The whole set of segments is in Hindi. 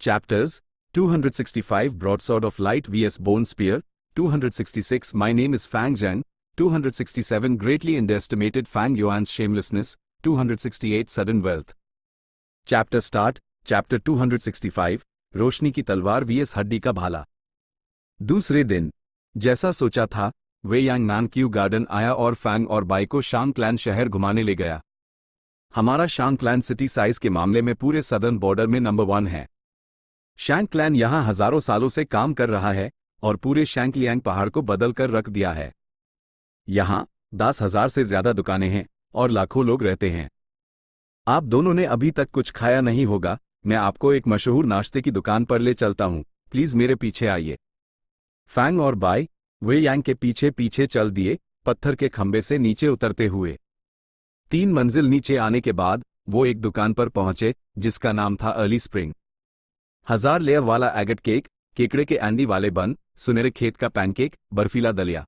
Chapters 265 Broadsword of Light vs Bone Spear, 266 My name is Fang Zheng, 267 Greatly underestimated Fang Yuan's shamelessness, 268 Sudden wealth. Chapter Start, Chapter 265 रोशनी की तलवार vs हड्डी का भाला। दूसरे दिन जैसा सोचा था वे यांग नानक्यू गार्डन आया और फैंग और बाई को शांगक्लैन शहर घुमाने ले गया। हमारा शांगक्लैन सिटी साइज के मामले में पूरे सदर्न बॉर्डर में नंबर 1 है। शांगक्लैन यहां हजारों सालों से काम कर रहा है और पूरे शैंगलियांग पहाड़ को बदल कर रख दिया है। यहां 10,000 से ज्यादा दुकानें हैं और लाखों लोग रहते हैं। आप दोनों ने अभी तक कुछ खाया नहीं होगा, मैं आपको एक मशहूर नाश्ते की दुकान पर ले चलता हूं, प्लीज मेरे पीछे आइए। फैंग और बाई वे यांग के पीछे पीछे चल दिए, पत्थर के खंबे से नीचे उतरते हुए। 3 मंजिल नीचे आने के बाद वो एक दुकान पर पहुंचे जिसका नाम था अर्ली स्प्रिंग। 1000 लेयर वाला एगेट केक, केकड़े के एंडी वाले बन, सुनहरे खेत का पैनकेक, बर्फीला दलिया।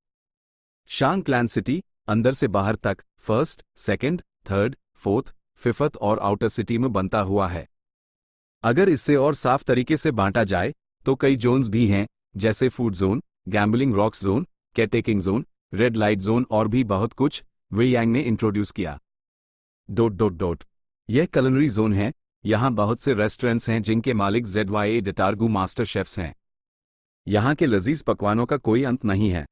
शांगक्लैन सिटी अंदर से बाहर तक first, second, third, fourth, fifth और आउटर सिटी में बनता हुआ है। अगर इससे और साफ तरीके से बांटा जाए तो कई जोन्स भी हैं, जैसे food zone, gambling rocks zone, caretaking zone, red light zone और भी बहुत कुछ वे यांग ने इंट्रोड्यूस किया। ... यह culinary जोन है। यहाँ बहुत से रेस्टोरेंट्स हैं जिनके मालिक ZYA डेटार्गू मास्टर शेफ्स हैं। यहाँ के लजीज पकवानों का कोई अंत नहीं है। ...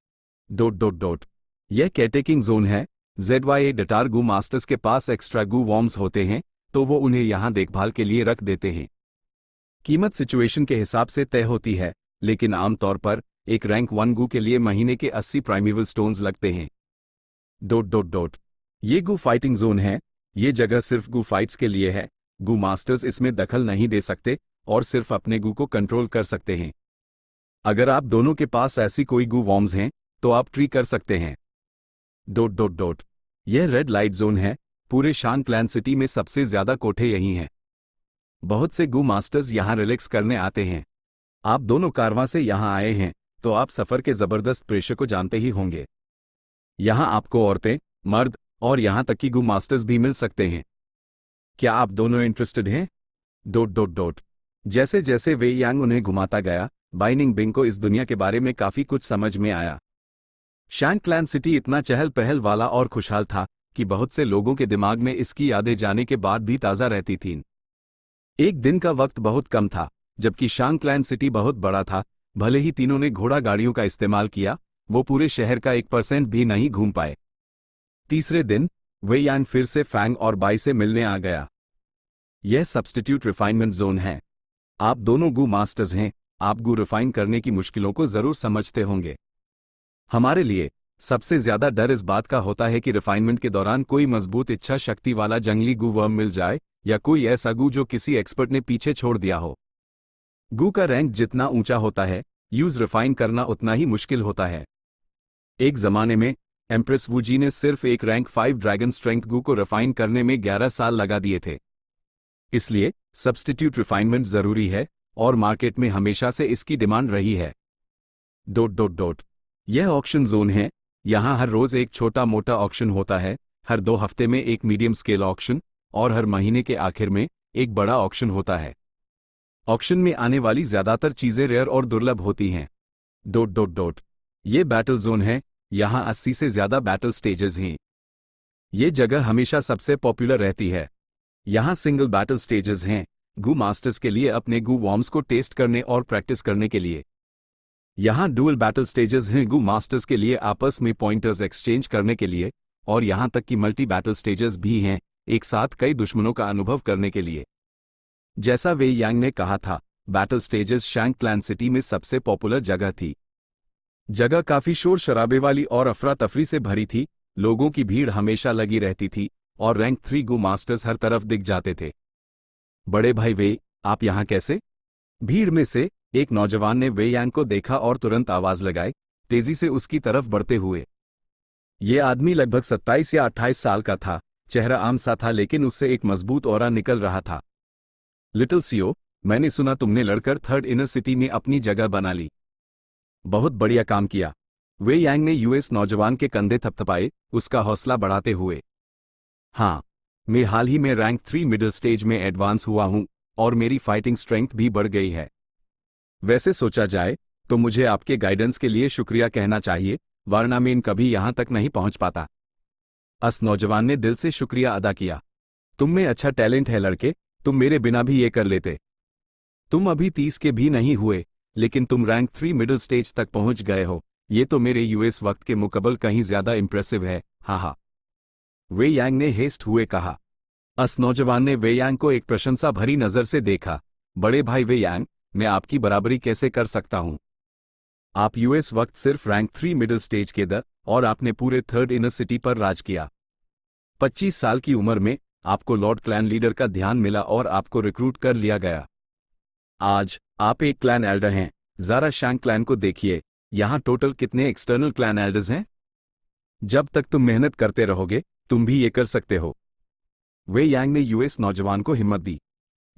यह केयरटेकिंग जोन है। ZYA डेटार्गू मास्टर्स के पास एक्स्ट्रा गू वॉर्म्स होते हैं तो वो उन्हें यहाँ देखभाल के लिए रख देते हैं। कीमत सिचुएशन के हिसाब से तय होती है, लेकिन आमतौर पर एक रैंक 1 गू के लिए महीने के 80 प्राइमेवल स्टोन्स लगते हैं। ... ये गू फाइटिंग जोन है। ये जगह सिर्फ गू फाइट्स के लिए है। गू मास्टर्स इसमें दखल नहीं दे सकते और सिर्फ अपने गू को कंट्रोल कर सकते हैं। अगर आप दोनों के पास ऐसी कोई गू वॉर्म्स हैं तो आप ट्री कर सकते हैं। ... यह रेड लाइट जोन है। पूरे शांगक्लैन सिटी में सबसे ज्यादा कोठे यही हैं। बहुत से गू मास्टर्स यहाँ रिलैक्स करने आते हैं। आप दोनों कारवां से यहाँ आए हैं तो आप सफर के जबरदस्त प्रेशर को जानते ही होंगे। यहाँ आपको औरतें, मर्द और यहाँ तक कि गू मास्टर्स भी मिल सकते हैं। क्या आप दोनों इंटरेस्टेड हैं? ... जैसे जैसे वे यांग उन्हें घुमाता गया, बाइनिंग बिंग को इस दुनिया के बारे में काफी कुछ समझ में आया। शांगक्लैन सिटी इतना चहल पहल वाला और खुशहाल था कि बहुत से लोगों के दिमाग में इसकी यादें जाने के बाद भी ताज़ा रहती थीं। एक दिन का वक्त बहुत कम था, जबकि शांगक्लैन सिटी बहुत बड़ा था। भले ही तीनों ने घोड़ा गाड़ियों का इस्तेमाल किया, वो पूरे शहर का 1% भी नहीं घूम पाए। तीसरे दिन वे यांग फिर से फैंग और बाई से मिलने आ गया। यह सब्स्टिट्यूट रिफाइनमेंट जोन है। आप दोनों गू मास्टर्स हैं, आप गू रिफाइन करने की मुश्किलों को जरूर समझते होंगे। हमारे लिए सबसे ज्यादा डर इस बात का होता है कि रिफाइनमेंट के दौरान कोई मजबूत इच्छा शक्ति वाला जंगली गू वर्म मिल जाए या कोई ऐसा गू जो किसी एक्सपर्ट ने पीछे छोड़ दिया हो। गू का रैंक जितना ऊंचा होता है, यूज रिफाइन करना उतना ही मुश्किल होता है। एक जमाने में एम्प्रेस वू जी ने सिर्फ एक रैंक 5 ड्रैगन स्ट्रेंथ गू को रिफाइन करने में 11 साल लगा दिए थे। इसलिए सब्स्टिट्यूट रिफाइनमेंट जरूरी है और मार्केट में हमेशा से इसकी डिमांड रही है। ... यह ऑक्शन जोन है। यहाँ हर रोज एक छोटा मोटा ऑक्शन होता है, हर 2 हफ्ते में एक मीडियम स्केल ऑक्शन और हर महीने के आखिर में एक बड़ा ऑक्शन होता है। ऑक्शन में आने वाली ज्यादातर चीजें रेयर और दुर्लभ होती हैं। ... ये बैटल जोन है। यहाँ 80 से ज्यादा बैटल स्टेजेस हैं। ये जगह हमेशा सबसे पॉपुलर रहती है। यहाँ सिंगल बैटल स्टेजेस हैं, गू मास्टर्स के लिए अपने गू वॉर्म्स को टेस्ट करने और प्रैक्टिस करने के लिए। यहाँ डुअल बैटल स्टेजेस हैं, गू मास्टर्स के लिए आपस में पॉइंटर्स एक्सचेंज करने के लिए, और यहाँ तक कि मल्टी बैटल स्टेजेस भी हैं, एक साथ कई दुश्मनों का अनुभव करने के लिए। जैसा वे यांग ने कहा था, बैटल स्टेजेस शांगक्लैन सिटी में सबसे पॉपुलर जगह थी। जगह काफी शोर शराबे वाली और अफरा तफरी से भरी थी। लोगों की भीड़ हमेशा लगी रहती थी और रैंक 3 गू मास्टर्स हर तरफ दिख जाते थे। बड़े भाई वे, आप यहाँ कैसे? भीड़ में से एक नौजवान ने वे यांग को देखा और तुरंत आवाज लगाई, तेजी से उसकी तरफ बढ़ते हुए। ये आदमी लगभग 27 या 28 साल का था। चेहरा आम सा था लेकिन उससे एक मजबूत ऑरा निकल रहा था। लिटिल सीओ, मैंने सुना तुमने लड़कर 3rd इनर सिटी में अपनी जगह बना ली। बहुत बढ़िया काम किया। वे यांग ने यूएस नौजवान के कंधे थपथपाए, उसका हौसला बढ़ाते हुए। हाँ, मैं हाल ही में रैंक 3 मिडिल स्टेज में एडवांस हुआ हूँ। और मेरी फाइटिंग स्ट्रेंथ भी बढ़ गई है। वैसे सोचा जाए तो मुझे आपके गाइडेंस के लिए शुक्रिया कहना चाहिए, वरना मैं कभी यहां तक नहीं पहुंच पाता। उस नौजवान ने दिल से शुक्रिया अदा किया। तुम में अच्छा टैलेंट है लड़के, तुम मेरे बिना भी ये कर लेते। तुम अभी 30 के भी नहीं हुए, लेकिन तुम रैंक 3 मिडिल स्टेज तक पहुंच गए हो। ये तो मेरे यूएस वक्त के मुकाबले कहीं ज्यादा इंप्रेसिव है, हाँ। वे यांग ने हेस्ट हुए कहा। उस नौजवान ने वे यांग को एक प्रशंसा भरी नजर से देखा। बड़े भाई वे यांग, मैं आपकी बराबरी कैसे कर सकता हूं? आप यूएस वक्त सिर्फ रैंक 3 मिडिल स्टेज के दर, और आपने पूरे थर्ड इनर सिटी पर राज किया। 25 साल की उम्र में आपको लॉर्ड क्लैन लीडर का ध्यान मिला और आपको रिक्रूट कर लिया गया। आज आप एक क्लैन एल्डर हैं। जरा शैंग क्लैन को देखिए, यहां टोटल कितने एक्सटर्नल क्लैन एल्डर्स हैं? जब तक तुम मेहनत करते रहोगे, तुम भी ये कर सकते हो। वे यांग ने यूएस नौजवान को हिम्मत दी।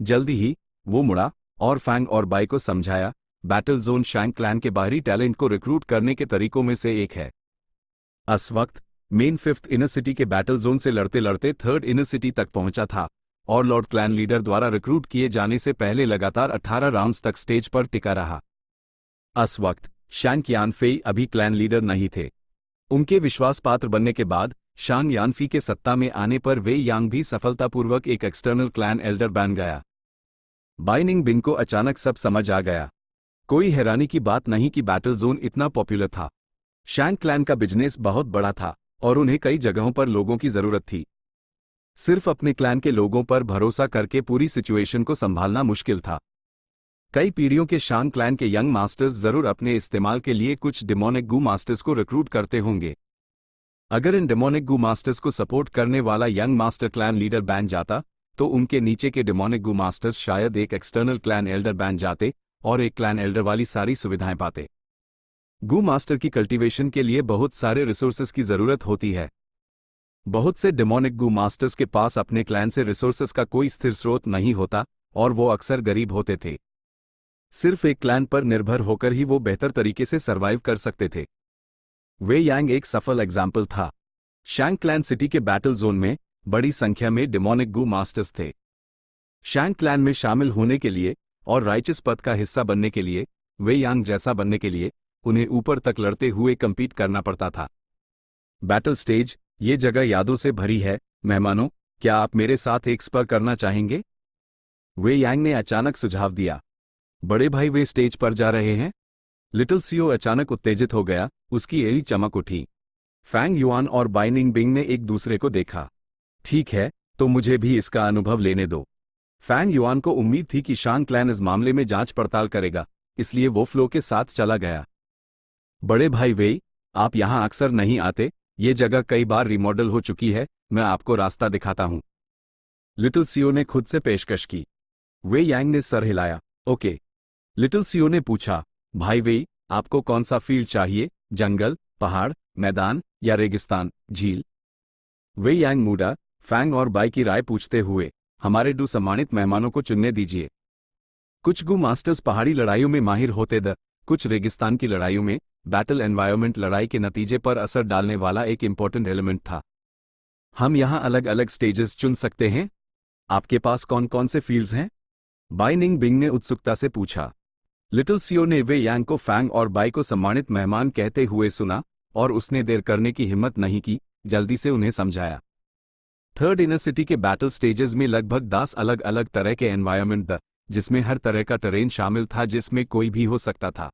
जल्दी ही वो मुड़ा और फैंग और बाई को समझाया, बैटल जोन शैंग क्लैन के बाहरी टैलेंट को रिक्रूट करने के तरीकों में से एक है। उस वक्त मेन 5th इनर सिटी के बैटल जोन से लड़ते लड़ते 3rd इनर सिटी तक पहुंचा था और लॉर्ड क्लैन लीडर द्वारा रिक्रूट किए जाने से पहले लगातार 18 राउंड्स तक स्टेज पर टिका रहा। उस वक्त शान यानफेई अभी क्लैन लीडर नहीं थे। उनके विश्वास पात्र बनने के बाद शान यानफी के सत्ता में आने पर वे यांग भी सफलतापूर्वक एक एक्सटर्नल क्लैन एल्डर बन गया। बाइनिंग बिंग को अचानक सब समझ आ गया। कोई हैरानी की बात नहीं कि बैटल जोन इतना पॉपुलर था। शैंग क्लैन का बिजनेस बहुत बड़ा था और उन्हें कई जगहों पर लोगों की जरूरत थी। सिर्फ अपने क्लैन के लोगों पर भरोसा करके पूरी सिचुएशन को संभालना मुश्किल था। कई पीढ़ियों के शांग क्लैन के यंग मास्टर्स जरूर अपने इस्तेमाल के लिए कुछ डेमोनिक गू मास्टर्स को रिक्रूट करते होंगे। अगर इन डेमोनिक गू मास्टर्स को सपोर्ट करने वाला यंग मास्टर क्लैन लीडर बन जाता, तो उनके नीचे के डेमोनिक गू मास्टर्स शायद एक एक्सटर्नल क्लैन एल्डर बन जाते और एक क्लैन एल्डर वाली सारी सुविधाएं पाते। गू मास्टर की कल्टीवेशन के लिए बहुत सारे रिसोर्सेज की जरूरत होती है। बहुत से डेमोनिक गू मास्टर्स के पास अपने क्लैन से रिसोर्सेज का कोई स्थिर स्रोत नहीं होता और वो अक्सर गरीब होते थे। सिर्फ एक क्लैन पर निर्भर होकर ही वो बेहतर तरीके से सरवाइव कर सकते थे। वे यांग एक सफल एग्जाम्पल था। शैंग क्लैन सिटी के बैटल जोन में बड़ी संख्या में डेमोनिक गू मास्टर्स थे। शैंग क्लैन में शामिल होने के लिए और राइचस पद का हिस्सा बनने के लिए, वे यांग जैसा बनने के लिए उन्हें ऊपर तक लड़ते हुए कम्पीट करना पड़ता था। बैटल स्टेज, ये जगह यादों से भरी है। मेहमानों, क्या आप मेरे साथ एक स्पर करना चाहेंगे? वे यांग ने अचानक सुझाव दिया। बड़े भाई, वे स्टेज पर जा रहे हैं? लिटिल सीओ अचानक उत्तेजित हो गया, उसकी एड़ी चमक उठी। फैंग युआन और बाइनिंग बिंग ने एक दूसरे को देखा। ठीक है, तो मुझे भी इसका अनुभव लेने दो। फैंग युआन को उम्मीद थी कि शांग क्लैन इस मामले में जांच पड़ताल करेगा, इसलिए वो फ्लो के साथ चला गया। बड़े भाई वेई, आप यहां अक्सर नहीं आते, ये जगह कई बार रिमॉडल हो चुकी है, मैं आपको रास्ता दिखाता हूं। लिटिल सीओ ने खुद से पेशकश की। वे यांग ने सर हिलाया। ओके। लिटिल सीओ ने पूछा, भाई वेई, आपको कौन सा फील्ड चाहिए? जंगल, पहाड़, मैदान या रेगिस्तान, झील? वे यांग मूडा, फैंग और बाई की राय पूछते हुए, हमारे 2 सम्मानित मेहमानों को चुनने दीजिए। कुछ गू मास्टर्स पहाड़ी लड़ाइयों में माहिर होते थे, कुछ रेगिस्तान की लड़ाइयों में। बैटल एनवायरनमेंट लड़ाई के नतीजे पर असर डालने वाला एक इंपॉर्टेंट एलिमेंट था। हम यहां अलग अलग स्टेजेस चुन सकते हैं। आपके पास कौन कौन से फील्ड्स हैं? बाइनिंग बिंग ने उत्सुकता से पूछा। लिटिल सीओ ने वे यांग को फैंग और बाई को सम्मानित मेहमान कहते हुए सुना और उसने देर करने की हिम्मत नहीं की, जल्दी से उन्हें समझाया। 3rd इनर सिटी के बैटल स्टेजेस में लगभग 10 अलग अलग तरह के एनवायरनमेंट थे, जिसमें हर तरह का टेरेन शामिल था जिसमें कोई भी हो सकता था।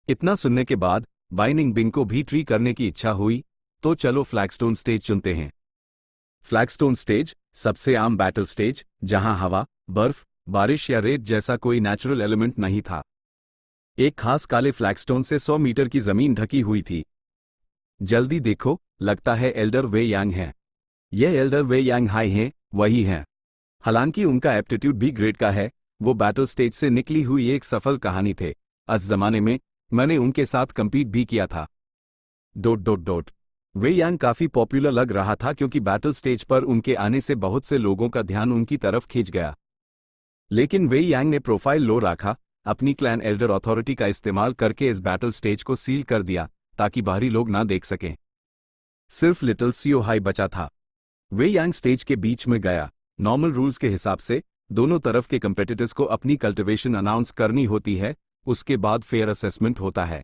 इतना सुनने के बाद बाइनिंग बिंग को भी ट्री करने की इच्छा हुई, तो चलो फ्लैगस्टोन स्टेज चुनते हैं। फ्लैगस्टोन स्टेज सबसे आम बैटल स्टेज, जहां हवा, बर्फ, बारिश या रेत जैसा कोई नेचुरल एलिमेंट नहीं था। एक खास काले फ्लैगस्टोन से 100 मीटर की जमीन ढकी हुई थी। जल्दी देखो, लगता है एल्डर वे यांग हैं। यह एल्डर वे यांग हाई हैं, वही हैं। हालांकि उनका एप्टीट्यूड भी ग्रेड का है, वो बैटल स्टेज से निकली हुई एक सफल कहानी थे। उस जमाने में मैंने उनके साथ कंपीट भी किया था। ... वे यांग काफी पॉपुलर लग रहा था क्योंकि बैटल स्टेज पर उनके आने से बहुत से लोगों का ध्यान उनकी तरफ खींच गया। लेकिन वे यांग ने प्रोफाइल लो रखा, अपनी क्लैन एल्डर अथॉरिटी का इस्तेमाल करके इस बैटल स्टेज को सील कर दिया ताकि बाहरी लोग ना देख सकें। सिर्फ लिटिल सीओ हाई बचा था। वे यांग स्टेज के बीच में गया। नॉर्मल रूल्स के हिसाब से दोनों तरफ के कंपेटिटर्स को अपनी कल्टिवेशन अनाउंस करनी होती है, उसके बाद फेयर असेसमेंट होता है।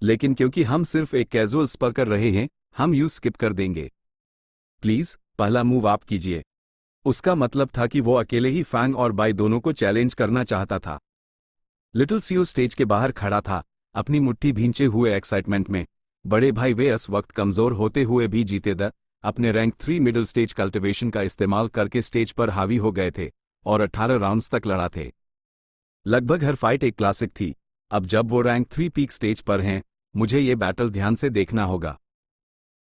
लेकिन क्योंकि हम सिर्फ एक कैजुअल स्पर कर रहे हैं, हम यूज स्किप कर देंगे। प्लीज पहला मूव आप कीजिए। उसका मतलब था कि वो अकेले ही फैंग और बाई दोनों को चैलेंज करना चाहता था। लिटिल सीओ स्टेज के बाहर खड़ा था, अपनी मुट्ठी भींचे हुए एक्साइटमेंट में। बड़े भाई वे इस वक्त कमजोर होते हुए भी जीतेदार अपने रैंक 3 मिडिल स्टेज कल्टिवेशन का इस्तेमाल करके स्टेज पर हावी हो गए थे और 18 राउंड्स तक लड़ा थे। लगभग हर फाइट एक क्लासिक थी। अब जब वो रैंक 3 पीक स्टेज पर हैं, मुझे ये बैटल ध्यान से देखना होगा।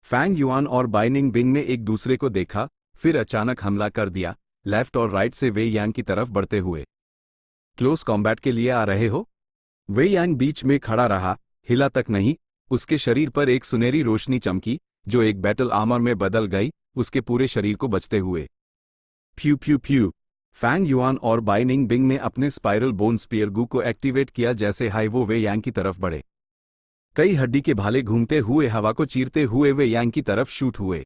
फैंग युआन और बाइनिंग बिंग ने एक दूसरे को देखा, फिर अचानक हमला कर दिया, लेफ्ट और राइट से वे यांग की तरफ बढ़ते हुए। क्लोज कॉम्बैट के लिए आ रहे हो? वे यांग बीच में खड़ा रहा, हिला तक नहीं। उसके शरीर पर एक सुनहरी रोशनी चमकी, जो एक बैटल आर्मर में बदल गई, उसके पूरे शरीर को बचते हुए। फ्यू फ्यू फ्यू। फैंग युआन और बाइनिंग बिंग ने अपने स्पाइरल बोन स्पीयर गू को एक्टिवेट किया जैसे हाई वो वे यांग की तरफ बढ़े। कई हड्डी के भाले घूमते हुए हवा को चीरते हुए वे यांग की तरफ शूट हुए।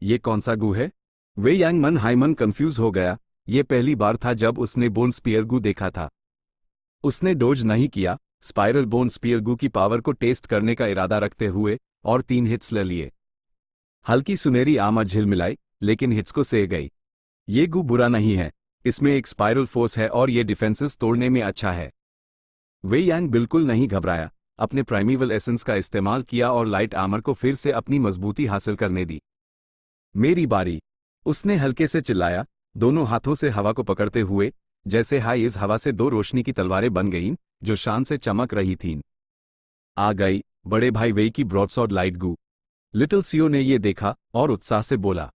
ये कौन सा गू है? वे यांग मन हाई मन कंफ्यूज हो गया। ये पहली बार था जब उसने बोन स्पीयर गू देखा था। उसने डोज नहीं किया, स्पाइरल बोन स्पीयर गू की पावर को टेस्ट करने का इरादा रखते हुए, और 3 हिट्स ले लिए। हल्की सुनहरी आमा झिलमिलाई, लेकिन हिट्स को सह गई। ये गू बुरा नहीं है, इसमें एक स्पाइरल फोर्स है और ये डिफेंसेस तोड़ने में अच्छा है। वे यांग बिल्कुल नहीं घबराया, अपने प्राइमेवल एसेंस का इस्तेमाल किया और लाइट आर्मर को फिर से अपनी मजबूती हासिल करने दी। मेरी बारी, उसने हल्के से चिल्लाया, दोनों हाथों से हवा को पकड़ते हुए, जैसे हाई इस हवा से 2 रोशनी की तलवारें बन गईं, जो शान से चमक रही थीं। आ गई बड़े भाई वेई की ब्रॉडसॉर्ड लाइट गू। लिटिल सीओ ने ये देखा और उत्साह से बोला।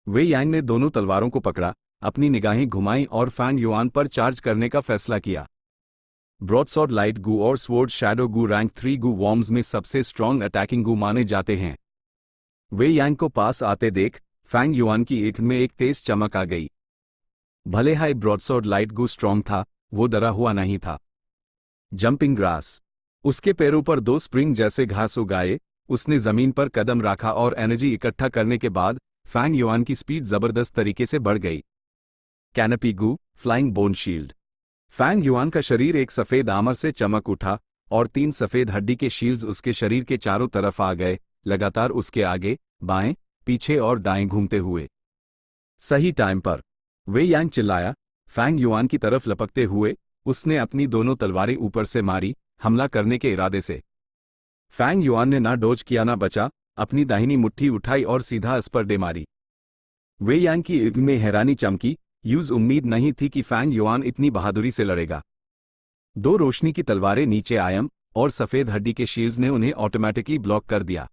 वे यांग ने दोनों तलवारों को पकड़ा, अपनी निगाहें घुमाईं और फैंग युआन पर चार्ज करने का फैसला किया। ब्रॉडसॉर्ड लाइट गू और स्वॉर्ड शैडो गू रैंक 3 गू वॉर्म्स में सबसे स्ट्रॉन्ग अटैकिंग गू माने जाते हैं। वे यांग को पास आते देख फैंग युआन की आंख में एक तेज चमक आ गई। भले हाई ब्रॉडसॉर्ड लाइट गू स्ट्रॉन्ग था, वो डरा हुआ नहीं था। Jumping grass. उसके पैरों पर 2 स्प्रिंग जैसे घास उगाए, उसने जमीन पर कदम रखा और एनर्जी इकट्ठा करने के बाद फैंग युआन की स्पीड जबरदस्त तरीके से बढ़ गई। कैनपी गू, flying bone shield. Fang Yuan का शरीर एक सफेद आर्मर से चमक उठा और 3 सफेद हड्डी के शील्ड्स उसके शरीर के चारों तरफ आ गए, लगातार उसके आगे, बाएं, पीछे और दाएं घूमते हुए। सही टाइम पर वे यांग चिल्लाया, फैंग युआन की तरफ लपकते हुए। उसने अपनी दोनों तलवारें ऊपर से मारी, हमला करने के इरादे से। फैंग युआन ने ना डोज किया ना बचा, अपनी दाहिनी मुट्ठी उठाई और सीधा इस पर दे मारी। वे यांग की आंख में हैरानी चमकी, यूज उम्मीद नहीं थी कि फैंग युआन इतनी बहादुरी से लड़ेगा। 2 रोशनी की तलवारें नीचे आयम और सफेद हड्डी के शील्ड्स ने उन्हें ऑटोमेटिकली ब्लॉक कर दिया।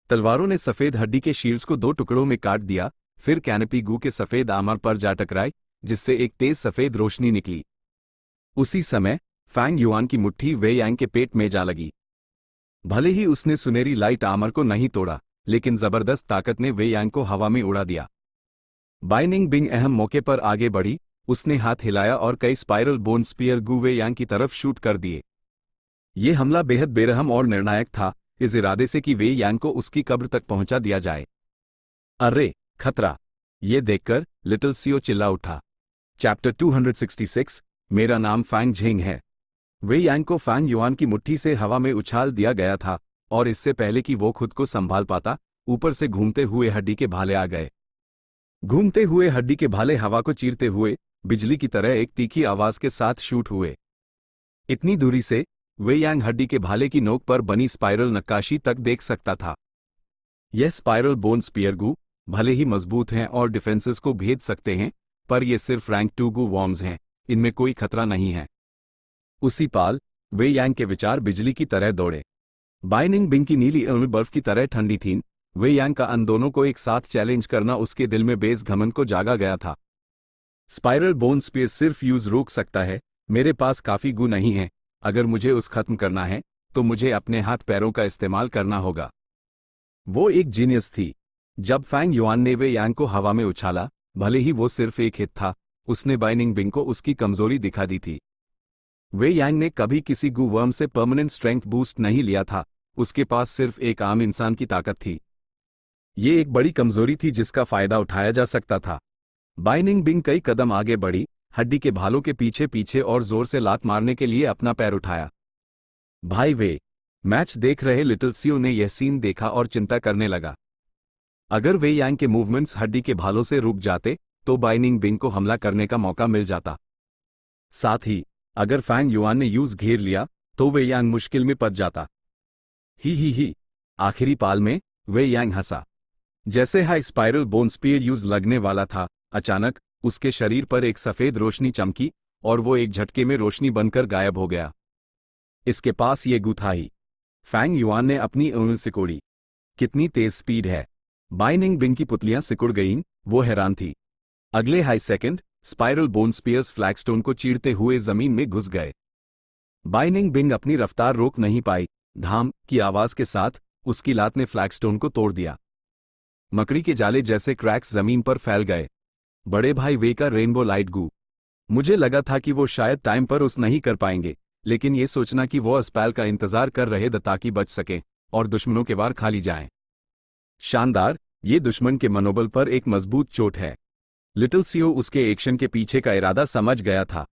तलवारों ने सफेद हड्डी के शील्ड्स को 2 टुकड़ों में काट दिया, फिर कैनपी गू के सफेद आर्मर पर जा टकराई, जिससे एक तेज सफेद रोशनी निकली। उसी समय फैंग युआन की मुट्ठी वे यांग के पेट में जा लगी। भले ही उसने सुनहरी लाइट आर्मर को नहीं तोड़ा, लेकिन जबरदस्त ताकत ने वे यांग को हवा में उड़ा दिया। बाइनिंग बिंग अहम मौके पर आगे बढ़ी, उसने हाथ हिलाया और कई स्पाइरल बोन स्पीयर गू वे यांग की तरफ शूट कर दिए। ये हमला बेहद बेरहम और निर्णायक था, इस इरादे से कि वे यांग को उसकी कब्र तक पहुंचा दिया जाए। अरे खतरा! ये देखकर लिटिल सीओ चिल्ला उठा। चैप्टर 266, मेरा नाम फैंग झेंग है। वे यांग को फैंग युआन की मुट्ठी से हवा में उछाल दिया गया था, और इससे पहले कि वो खुद को संभाल पाता, ऊपर से घूमते हुए हड्डी के भाले आ गए। घूमते हुए हड्डी के भाले हवा को चीरते हुए, बिजली की तरह एक तीखी आवाज के साथ शूट हुए। इतनी दूरी से वे यांग हड्डी के भाले की नोक पर बनी स्पाइरल नक्काशी तक देख सकता था। यह स्पाइरल बोन स्पीयर गू भले ही मजबूत हैं और डिफेंसेस को भेद सकते हैं, पर ये सिर्फ रैंक 2 गू वॉर्म्स हैं, इनमें कोई खतरा नहीं है। उसी पाल वे यांग के विचार बिजली की तरह दौड़े। बाइनिंग बिंग की नीली आंखें बर्फ की तरह ठंडी थीं। वे यांग का अन दोनों को एक साथ चैलेंज करना उसके दिल में बेस घमंड को जागा गया था। स्पाइरल बोन स्पीयर सिर्फ यूज रोक सकता है, मेरे पास काफी गू नहीं है। अगर मुझे उस खत्म करना है, तो मुझे अपने हाथ पैरों का इस्तेमाल करना होगा। वो एक जीनियस थी। जब फैंग युआन ने वे यांग को हवा में उछाला, भले ही वो सिर्फ एक हिट था, उसने बाइनिंग बिंग को उसकी कमजोरी दिखा दी थी। वे यांग ने कभी किसी गू वर्म से परमानेंट स्ट्रेंथ बूस्ट नहीं लिया था, उसके पास सिर्फ एक आम इंसान की ताकत थी। ये एक बड़ी कमजोरी थी जिसका फायदा उठाया जा सकता था। बाइनिंग बिंग कई कदम आगे बढ़ी, हड्डी के भालों के पीछे पीछे और जोर से लात मारने के लिए अपना पैर उठाया। भाई वे मैच देख रहे लिटिल सियो ने यह सीन देखा और चिंता करने लगा। अगर वे यांग के मूवमेंट्स हड्डी के भालों से रुक जाते तो बाइनिंग बिंग को हमला करने का मौका मिल जाता। साथ ही अगर फैंग युआन ने यूज घेर लिया तो वे यांग मुश्किल में पड़ जाता। ही। आखिरी पाल में वे यांग हंसा। जैसे हाई स्पाइरल बोन स्पीयर यूज लगने वाला था, अचानक उसके शरीर पर एक सफेद रोशनी चमकी और वो एक झटके में रोशनी बनकर गायब हो गया। इसके पास ये गू था ही। फैंग युआन ने अपनी उंगली सिकोड़ी। कितनी तेज स्पीड है। बाइनिंग बिंग की पुतलियां सिकुड़ गईं, वो हैरान थी। अगले हाई second spiral bone spears flagstone को चीरते हुए जमीन में घुस गए। बाइनिंग बिंग अपनी रफ्तार रोक नहीं पाई। धाम की आवाज के साथ उसकी लात ने फ्लैगस्टोन को तोड़ दिया। मकड़ी के जाले जैसे क्रैक्स जमीन पर फैल गए। बड़े भाई वे का रेनबो लाइट गू। मुझे लगा था कि वो शायद टाइम पर उस नहीं कर पाएंगे, लेकिन ये सोचना कि वो स्पेल का इंतजार कर रहे द ताकि बच सकें और दुश्मनों के वार खाली जाएं। शानदार, ये दुश्मन के मनोबल पर एक मजबूत चोट है। लिटिल सियो उसके एक्शन के पीछे का इरादा समझ गया था।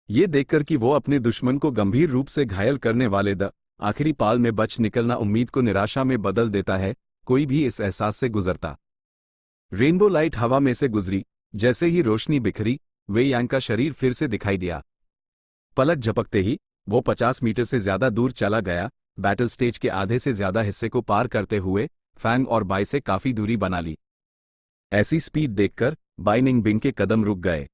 ये देखकर कि वो अपने दुश्मन को गंभीर रूप से घायल करने वाले द आखिरी पाल में बच निकलना उम्मीद को निराशा में बदल देता है, कोई भी इस एहसास से गुजरता। रेनबो लाइट हवा में से गुजरी। जैसे ही रोशनी बिखरी, वे यांग का शरीर फिर से दिखाई दिया। पलक झपकते ही वो 50 मीटर से ज्यादा दूर चला गया। बैटल स्टेज के आधे से ज्यादा हिस्से को पार करते हुए फैंग और बाई से काफी दूरी बना ली। ऐसी स्पीड देखकर बाइनिंग बिंग के कदम रुक गए।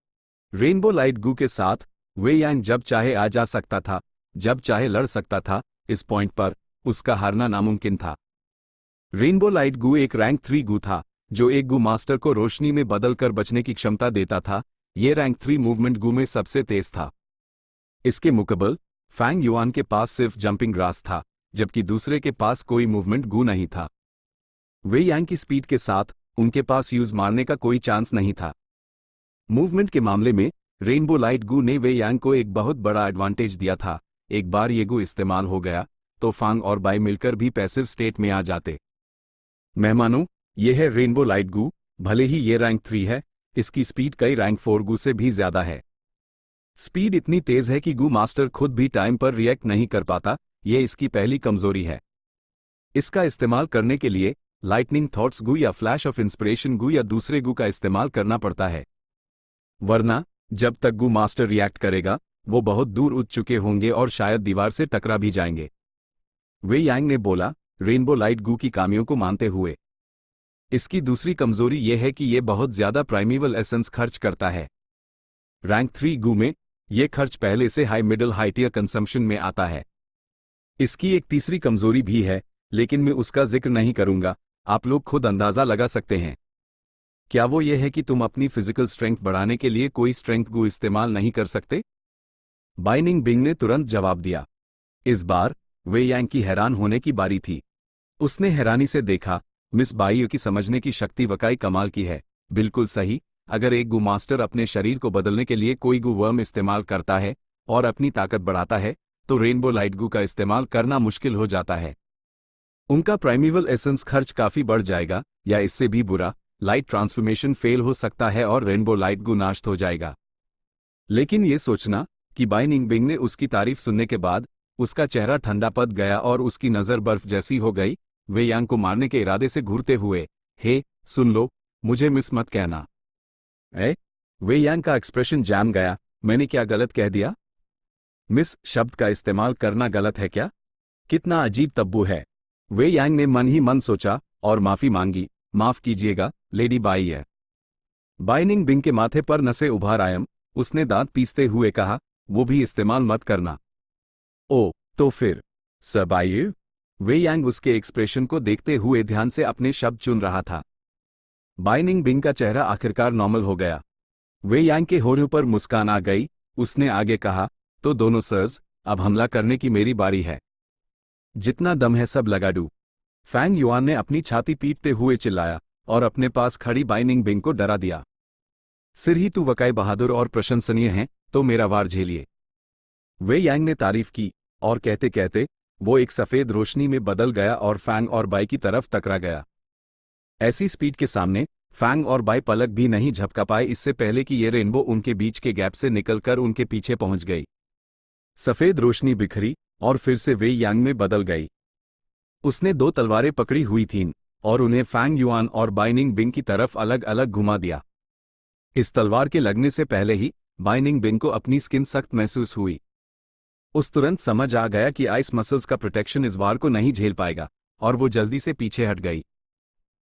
रेनबो लाइट गू के साथ वे यांग जब चाहे आ जा सकता था, जब चाहे लड़ सकता था। इस पॉइंट पर उसका हारना नामुमकिन था। रेनबो लाइट गू एक रैंक 3 गू था, जो एक गू मास्टर को रोशनी में बदलकर बचने की क्षमता देता था। यह रैंक 3 मूवमेंट गू में सबसे तेज था। इसके मुकाबले फैंग युआन के पास सिर्फ जंपिंग ग्रास था, जबकि दूसरे के पास कोई मूवमेंट गू नहीं था। वे यांग की स्पीड के साथ उनके पास यूज मारने का कोई चांस नहीं था। मूवमेंट के मामले में रेनबो लाइट गू ने वे यांग को एक बहुत बड़ा एडवांटेज दिया था। एक बार ये गू इस्तेमाल हो गया तो फांग और बाई मिलकर भी पैसिव स्टेट में आ जाते। मेहमानों, यह है रेनबो लाइट गू। भले ही ये रैंक 3 है, इसकी स्पीड कई रैंक 4 गू से भी ज्यादा है। स्पीड इतनी तेज है कि गू मास्टर खुद भी टाइम पर रिएक्ट नहीं कर पाता। यह इसकी पहली कमजोरी है। इसका इस्तेमाल करने के लिए लाइटनिंग थॉट्स गू या फ्लैश ऑफ इंस्पिरेशन गू या दूसरे गू का इस्तेमाल करना पड़ता है, वरना जब तक गू मास्टर रिएक्ट करेगा वो बहुत दूर उठ चुके होंगे और शायद दीवार से टकरा भी जाएंगे। वे यांग ने बोला, रेनबो लाइट गू की खामियों को मानते हुए। इसकी दूसरी कमजोरी यह है कि यह बहुत ज्यादा प्राइमेवल एसेंस खर्च करता है। रैंक 3 गू में यह खर्च पहले से हाई मिडल हाई टियर कंजम्पशन में आता है। इसकी एक तीसरी कमजोरी भी है, लेकिन मैं उसका जिक्र नहीं करूंगा, आप लोग खुद अंदाजा लगा सकते हैं। क्या वो ये है कि तुम अपनी फिजिकल स्ट्रेंथ बढ़ाने के लिए कोई स्ट्रेंथ गू इस्तेमाल नहीं कर सकते? बाइनिंग बिंग ने तुरंत जवाब दिया। इस बार वे यांग की हैरान होने की बारी थी। उसने हैरानी से देखा, मिस बाइयो की समझने की शक्ति वाकई कमाल की है। बिल्कुल सही, अगर एक गू मास्टर अपने शरीर को बदलने के लिए कोई गू वर्म इस्तेमाल करता है और अपनी ताकत बढ़ाता है, तो रेनबो लाइट गू का इस्तेमाल करना मुश्किल हो जाता है। उनका प्राइमेवल एसेंस खर्च काफी बढ़ जाएगा, या इससे भी बुरा, लाइट ट्रांसफॉर्मेशन फेल हो सकता है और रेनबो लाइट गू नष्ट हो जाएगा। लेकिन ये सोचना कि बाइनिंग बिंग ने उसकी तारीफ सुनने के बाद उसका चेहरा ठंडा पड़ गया और उसकी नजर बर्फ जैसी हो गई। वे यांग को मारने के इरादे से घूरते हुए, हे सुन लो, मुझे मिस मत कहना। वे यांग का एक्सप्रेशन जम गया। मैंने क्या गलत कह दिया? मिस शब्द का इस्तेमाल करना गलत है क्या? कितना अजीब तब्बू है। वे यांग ने मन ही मन सोचा और माफी मांगी। माफ कीजिएगा लेडी बाई है। बाइनिंग बिंग के माथे पर नसें उभार आयम। उसने दांत पीसते हुए कहा, वो भी इस्तेमाल मत करना। ओ, तो फिर सर बाई? वे यांग उसके एक्सप्रेशन को देखते हुए ध्यान से अपने शब्द चुन रहा था। बाइनिंग बिंग का चेहरा आखिरकार नॉर्मल हो गया। वे यांग के होठों पर मुस्कान आ गई। उसने आगे कहा, तो दोनों सर्स, अब हमला करने की मेरी बारी है। जितना दम है सब लगा दू। फैंग युआन ने अपनी छाती पीटते हुए चिल्लाया और अपने पास खड़ी बाइनिंग बिंग को डरा दिया। सिर ही तू वकाई बहादुर और प्रशंसनीय है, तो मेरा वार झेलिए। वे यांग ने तारीफ की और कहते कहते वो एक सफेद रोशनी में बदल गया और फैंग और बाई की तरफ टकरा गया। ऐसी स्पीड के सामने फैंग और बाई पलक भी नहीं झपका पाए इससे पहले कि ये रेनबो उनके बीच के गैप से निकलकर उनके पीछे पहुंच गई। सफेद रोशनी बिखरी और फिर से वे यांग में बदल गई। उसने 2 तलवारें पकड़ी हुई थीं और उन्हें फैंग युआन और बाइनिंग बिंग की तरफ अलग अलग घुमा दिया। इस तलवार के लगने से पहले ही बाइनिंग बिंग को अपनी स्किन सख्त महसूस हुई। उस तुरंत समझ आ गया कि आइस मसल्स का प्रोटेक्शन इस वार को नहीं झेल पाएगा और वो जल्दी से पीछे हट गई।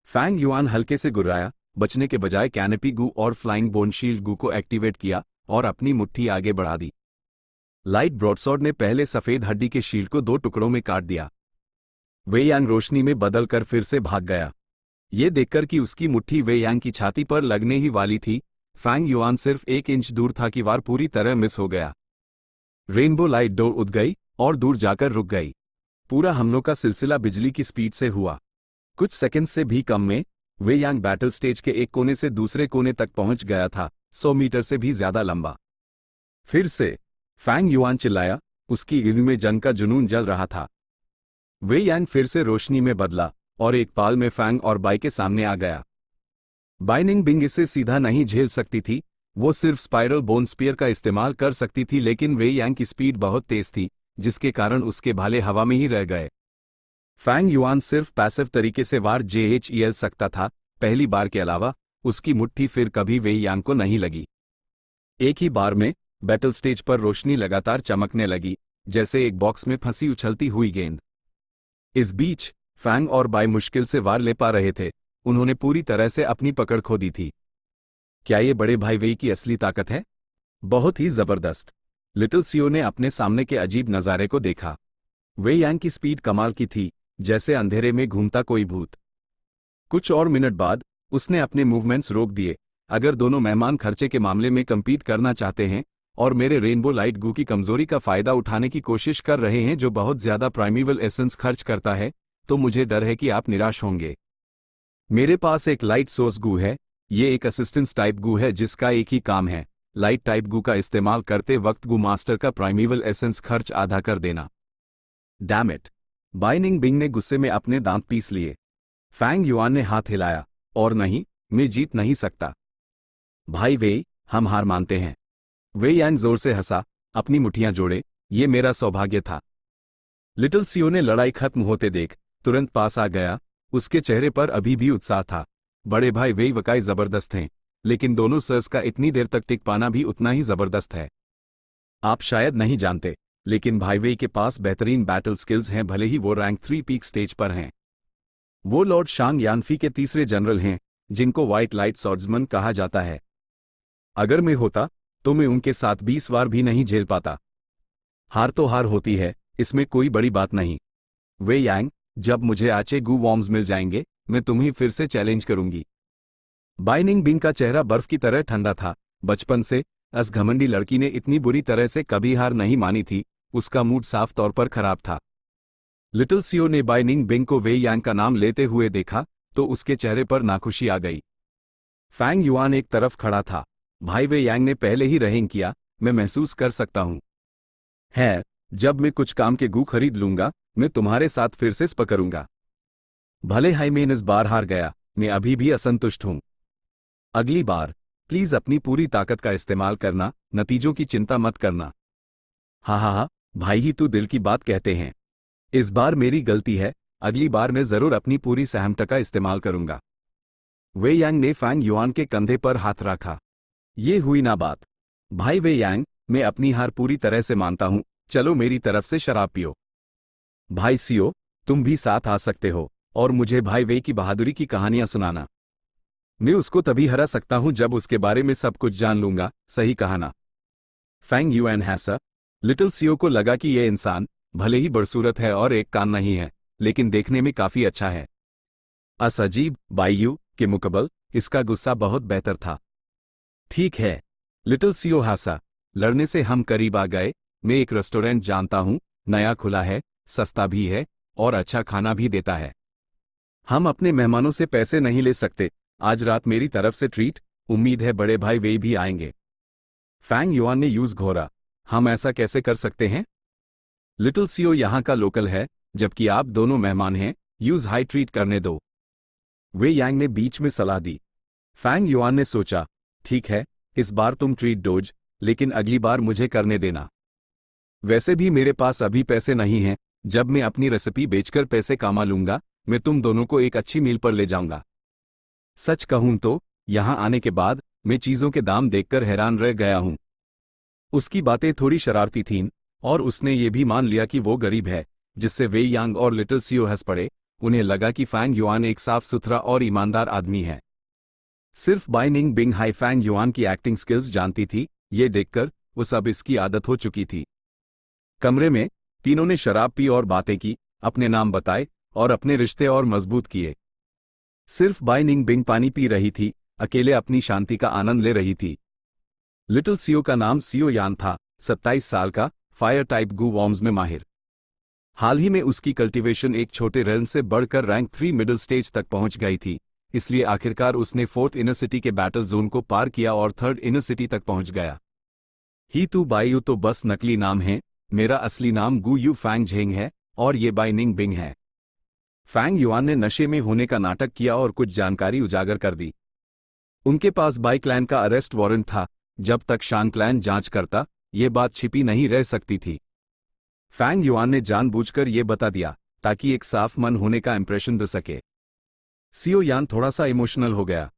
फैंग युआन हल्के से गुर्राया, बचने के बजाय कैनपी गू और फ्लाइंग बोन शील्ड गू को एक्टिवेट किया और अपनी मुट्ठी आगे बढ़ा दी। लाइट ब्रॉडसॉर्ड ने पहले सफेद हड्डी के शील्ड को 2 टुकड़ों में काट दिया। वे यांग रोशनी में बदलकर फिर से भाग गया। ये देखकर कि उसकी मुट्ठी वे यांग की छाती पर लगने ही वाली थी, फैंग युआन सिर्फ 1 इंच दूर था कि वार पूरी तरह मिस हो गया। रेनबो लाइट डोर उठ गई और दूर जाकर रुक गई। पूरा हमलों का सिलसिला बिजली की स्पीड से हुआ। कुछ सेकंड से भी कम में वे यांग बैटल स्टेज के एक कोने से दूसरे कोने तक पहुंच गया था, 100 मीटर से भी ज्यादा लंबा। फिर से फैंग युआन चिल्लाया, उसकी गिल में जंग का जुनून जल रहा था। वे यांग फिर से रोशनी में बदला और एक पाल में फैंग और बाई के सामने आ गया। बाइनिंग बिंग इसे सीधा नहीं झेल सकती थी, वो सिर्फ स्पाइरल बोन स्पीयर का इस्तेमाल कर सकती थी, लेकिन वे यांग की स्पीड बहुत तेज थी जिसके कारण उसके भाले हवा में ही रह गए। फैंग युआन सिर्फ पैसिव तरीके से वार झेल सकता था, पहली बार के अलावा उसकी मुट्ठी फिर कभी वे यांग को नहीं लगी। एक ही बार में बैटल स्टेज पर रोशनी लगातार चमकने लगी, जैसे एक बॉक्स में फंसी उछलती हुई गेंद। इस बीच फैंग और बाई मुश्किल से वार ले पा रहे थे, उन्होंने पूरी तरह से अपनी पकड़ खो दी थी। क्या ये बड़े भाई वेई की असली ताकत है? बहुत ही जबरदस्त। लिटिल सियो ने अपने सामने के अजीब नज़ारे को देखा। वे यांग की स्पीड कमाल की थी, जैसे अंधेरे में घूमता कोई भूत। कुछ और मिनट बाद उसने अपने मूवमेंट्स रोक दिए। अगर दोनों मेहमान खर्चे के मामले में कम्पीट करना चाहते हैं और मेरे रेनबो लाइट गू की कमजोरी का फायदा उठाने की कोशिश कर रहे हैं जो बहुत ज्यादा प्राइमेवल एसेंस खर्च करता है, तो मुझे डर है कि आप निराश होंगे। मेरे पास एक लाइट सोर्स गू है। ये एक असिस्टेंस टाइप गू है जिसका एक ही काम है, लाइट टाइप गू का इस्तेमाल करते वक्त गू मास्टर का प्राइमेवल एसेंस खर्च आधा कर देना। Damn it! बाइनिंग बिंग ने गुस्से में अपने दांत पीस लिए। फैंग युआन ने हाथ हिलाया, और नहीं, मैं जीत नहीं सकता। भाई वेई, हम हार मानते हैं। वे यांग जोर से हंसा, अपनी मुट्ठियां जोड़े, ये मेरा सौभाग्य था। लिटिल सियो ने लड़ाई खत्म होते देख तुरंत पास आ गया, उसके चेहरे पर अभी भी उत्साह था। बड़े भाई वेई वकाई जबरदस्त हैं, लेकिन दोनों सर्स का इतनी देर तक टिक पाना भी उतना ही जबरदस्त है। आप शायद नहीं जानते, लेकिन भाई वेई के पास बेहतरीन बैटल स्किल्स हैं, भले ही वो रैंक 3 पीक स्टेज पर हैं। वो लॉर्ड शांग यानफी के तीसरे जनरल हैं, जिनको व्हाइट लाइट सॉर्ड्समैन कहा जाता है। अगर मैं होता तो मैं उनके साथ 20 बार भी नहीं झेल पाता। हार तो हार होती है, इसमें कोई बड़ी बात नहीं। वे यांग, जब मुझे आचे गू वॉर्म्स मिल जाएंगे, मैं तुम्हें फिर से चैलेंज करूंगी। बाइनिंग बिंग का चेहरा बर्फ की तरह ठंडा था। बचपन से इस घमंडी लड़की ने इतनी बुरी तरह से कभी हार नहीं मानी थी, उसका मूड साफ तौर पर खराब था। लिटिल सियो ने बाइनिंग बिंग को वे यांग का नाम लेते हुए देखा तो उसके चेहरे पर नाखुशी आ गई। फैंग युआन एक तरफ खड़ा था। भाई वे यांग ने पहले ही रहें किया, मैं महसूस कर सकता हूं। है, जब मैं कुछ काम के गू खरीद लूंगा, मैं तुम्हारे साथ फिर से स्प करूंगा। भले हाई मैं इस बार हार गया, मैं अभी भी असंतुष्ट हूं। अगली बार प्लीज अपनी पूरी ताकत का इस्तेमाल करना, नतीजों की चिंता मत करना। हा, भाई ही तू दिल की बात कहते हैं। इस बार मेरी गलती है, अगली बार मैं जरूर अपनी पूरी सहमता का इस्तेमाल करूंगा। वे यांग ने फैंग युआन के कंधे पर हाथ रखा। ये हुई ना बात। भाई वे यांग, मैं अपनी हार पूरी तरह से मानता हूं, चलो मेरी तरफ से शराब पियो। भाई सियो, तुम भी साथ आ सकते हो और मुझे भाई वे की बहादुरी की कहानियां सुनाना। मैं उसको तभी हरा सकता हूं जब उसके बारे में सब कुछ जान लूंगा, सही कहा ना? फैंग युआन हंसा। लिटिल सियो को लगा कि यह इंसान भले ही बदसूरत है और एक कान नहीं है, लेकिन देखने में काफी अच्छा है। अजीब, बाइयू के मुकाबले इसका गुस्सा बहुत बेहतर था। ठीक है, लिटिल सियो हंसा, लड़ने से हम करीब आ गए। मैं एक रेस्टोरेंट जानता हूं, नया खुला है, सस्ता भी है और अच्छा खाना भी देता है। हम अपने मेहमानों से पैसे नहीं ले सकते। आज रात मेरी तरफ से ट्रीट, उम्मीद है बड़े भाई वे भी आएंगे। फैंग युआन ने यूज घोरा, हम ऐसा कैसे कर सकते हैं? लिटिल सियो यहाँ का लोकल है, जबकि आप दोनों मेहमान हैं, यूज हाई ट्रीट करने दो। वे यांग ने बीच में सलाह दी। फैंग युआन ने सोचा, ठीक है, इस बार तुम ट्रीट डोज, लेकिन अगली बार मुझे करने देना। वैसे भी मेरे पास अभी पैसे नहीं हैं, जब मैं अपनी रेसिपी बेचकर पैसे कमा लूंगा, मैं तुम दोनों को एक अच्छी मील पर ले जाऊंगा। सच कहूं तो यहां आने के बाद मैं चीजों के दाम देखकर हैरान रह गया हूं। उसकी बातें थोड़ी शरारती थीं, और उसने ये भी मान लिया कि वो गरीब है, जिससे वे यांग और लिटिल सियो हंस पड़े। उन्हें लगा कि फैंग युआन एक साफ सुथरा और ईमानदार आदमी है। सिर्फ बाई निंग बिंग हाई फैंग युआन की एक्टिंग स्किल्स जानती थी, ये देखकर उस अब इसकी आदत हो चुकी थी। कमरे में तीनों ने शराब पी और बातें की, अपने नाम बताए और अपने रिश्ते और मजबूत किए। सिर्फ बाई निंग बिंग पानी पी रही थी, अकेले अपनी शांति का आनंद ले रही थी। लिटिल सियो का नाम सियो यान था, 27 साल का, फायर टाइप गू वॉर्म्स में माहिर। हाल ही में उसकी कल्टीवेशन एक छोटे रेल्म से बढ़कर रैंक 3 मिडिल स्टेज तक पहुंच गई थी, इसलिए आखिरकार उसने 4th इनर सिटी के बैटल जोन को पार किया और 3rd इनर सिटी तक पहुंच गया। ही तू बायू तो बस नकली नाम है, मेरा असली नाम गू यू फैंग झेंग है, और ये बाई निंग बिंग है। फैंग युआन ने नशे में होने का नाटक किया और कुछ जानकारी उजागर कर दी। उनके पास बाई क्लैन का अरेस्ट वारंट था, जब तक शान क्लैन जांच करता, ये बात छिपी नहीं रह सकती थी। फैंग युआन ने जानबूझकर ये बता दिया, ताकि एक साफ मन होने का इंप्रेशन दे सके। सियो यान थोड़ा सा इमोशनल हो गया।